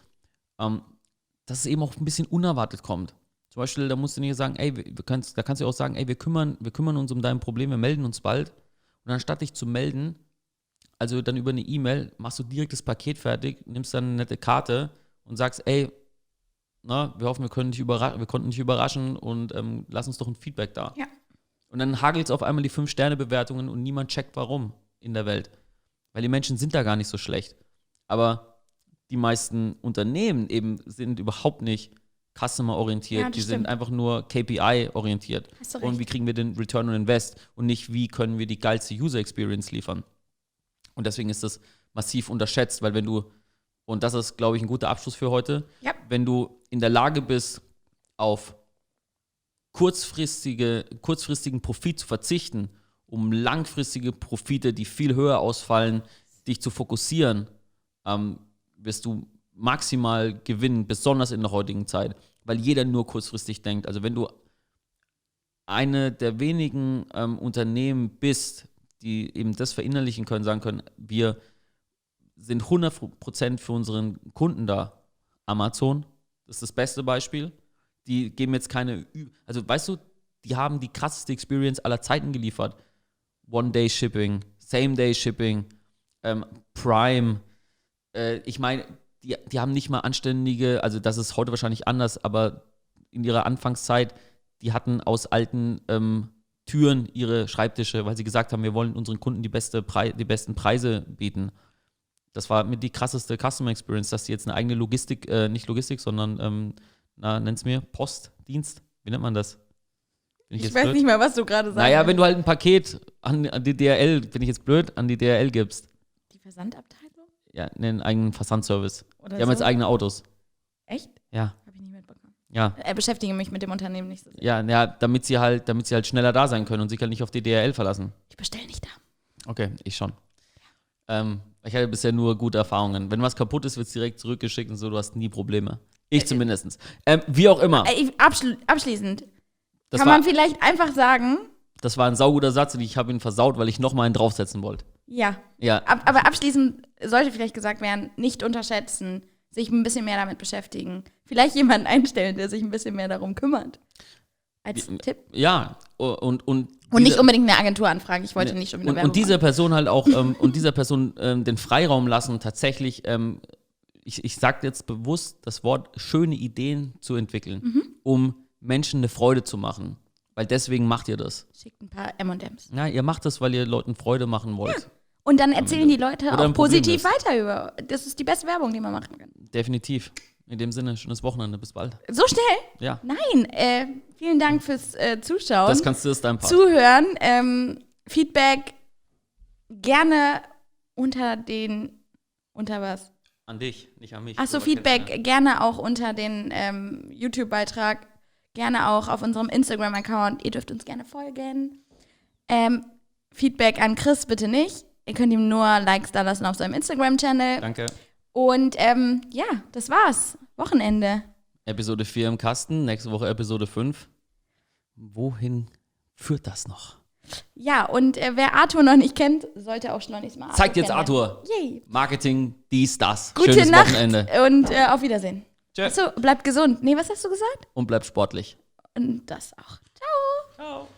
dass es eben auch ein bisschen unerwartet kommt. Zum Beispiel, da musst du nicht sagen, ey, da kannst du auch sagen, ey, wir kümmern uns um dein Problem, wir melden uns bald. Und anstatt dich zu melden, also dann über eine E-Mail, machst du direkt das Paket fertig, nimmst dann eine nette Karte und sagst, ey, wir hoffen, wir konnten dich überraschen und lass uns doch ein Feedback da. Ja. Und dann hagelt es auf einmal die 5-Sterne-Bewertungen und niemand checkt, warum in der Welt. Weil die Menschen sind da gar nicht so schlecht. Aber die meisten Unternehmen eben sind überhaupt nicht customer-orientiert. Ja, die stimmt. sind einfach nur KPI-orientiert. Hast du Und recht. wie kriegen wir den Return on Invest und nicht, wie können wir die geilste User-Experience liefern. Und deswegen ist das massiv unterschätzt, weil wenn du, und das ist, glaube ich, ein guter Abschluss für heute, Ja. wenn du in der Lage bist, auf kurzfristigen Profit zu verzichten, um langfristige Profite, die viel höher ausfallen, dich zu fokussieren, wirst du maximal gewinnen, besonders in der heutigen Zeit, weil jeder nur kurzfristig denkt. Also wenn du eine der wenigen Unternehmen bist, die eben das verinnerlichen können, sagen können, wir sind 100% für unseren Kunden da. Amazon, das ist das beste Beispiel. Die geben jetzt also weißt du, die haben die krasseste Experience aller Zeiten geliefert. One-Day-Shipping, Same-Day-Shipping, Prime. Ich meine, die haben nicht mal anständige, also das ist heute wahrscheinlich anders, aber in ihrer Anfangszeit, die hatten aus alten Türen ihre Schreibtische, weil sie gesagt haben, wir wollen unseren Kunden die besten Preise bieten. Das war mit die krasseste Customer Experience, dass sie jetzt eine eigene nicht Logistik, sondern, nenn's mir, Postdienst. Wie nennt man das? Ich weiß nicht mehr, was du gerade sagst. Naja, wenn du halt ein Paket an die DHL, bin ich jetzt blöd, an die DHL gibst. Die Versandabteilung? Ja, einen eigenen Versandservice. Oder Die haben jetzt eigene Autos. Echt? Ja, Habe ich nicht mitbekommen. ja. Beschäftige mich mit dem Unternehmen nicht so sehr. Ja, damit sie halt schneller da sein können und sich halt nicht auf die DHL verlassen. Ich bestelle nicht da. Okay, ich schon. Ich hatte bisher nur gute Erfahrungen. Wenn was kaputt ist, wird es direkt zurückgeschickt und so, du hast nie Probleme. Ich zumindest. Wie auch immer. Abschließend. Das Kann war, man vielleicht einfach sagen, das war ein sauguter Satz und ich habe ihn versaut, weil ich nochmal einen draufsetzen wollte. ja. Ja, Aber abschließend sollte vielleicht gesagt werden, nicht unterschätzen, sich ein bisschen mehr damit beschäftigen. Vielleicht jemanden einstellen, der sich ein bisschen mehr darum kümmert. Als Tipp. ja. Und Nicht unbedingt eine Agentur anfragen. Ich wollte nicht schon wieder Werbung und dieser Person halt auch den Freiraum lassen, tatsächlich, ich sage jetzt bewusst das Wort, schöne Ideen zu entwickeln, um Menschen eine Freude zu machen. Weil deswegen macht ihr das. Schickt ein paar M&M's. Ja, ihr macht das, weil ihr Leuten Freude machen wollt. Ja. Und dann erzählen die Leute Oder auch ein Problem positiv ist. weiter über. Das ist die beste Werbung, die man machen kann. Definitiv. In dem Sinne, schönes Wochenende. Bis bald. So schnell? Ja. Nein, vielen Dank fürs Zuschauen. Das kannst du, ist dein Part. Zuhören. Feedback gerne unter was? An dich, nicht an mich. Achso, Aber kennst du, Feedback gerne auch unter den YouTube-Beitrag. Gerne auch auf unserem Instagram-Account. Ihr dürft uns gerne folgen. Feedback an Chris bitte nicht. Ihr könnt ihm nur Likes da lassen auf seinem Instagram-Channel. Danke. Und ja, das war's. Wochenende. Episode 4 im Kasten, nächste Woche Episode 5. Wohin führt das noch? Ja, und wer Arthur noch nicht kennt, sollte auch schleunigst mal Arthur Zeigt jetzt kennenlernen. Arthur. Yay. Marketing, dies, das. Gute Schönes Nacht Wochenende. und auf Wiedersehen. Tschüss. Achso, bleibt gesund. Nee, was hast du gesagt? Und bleib sportlich. Und das auch. Ciao. Ciao.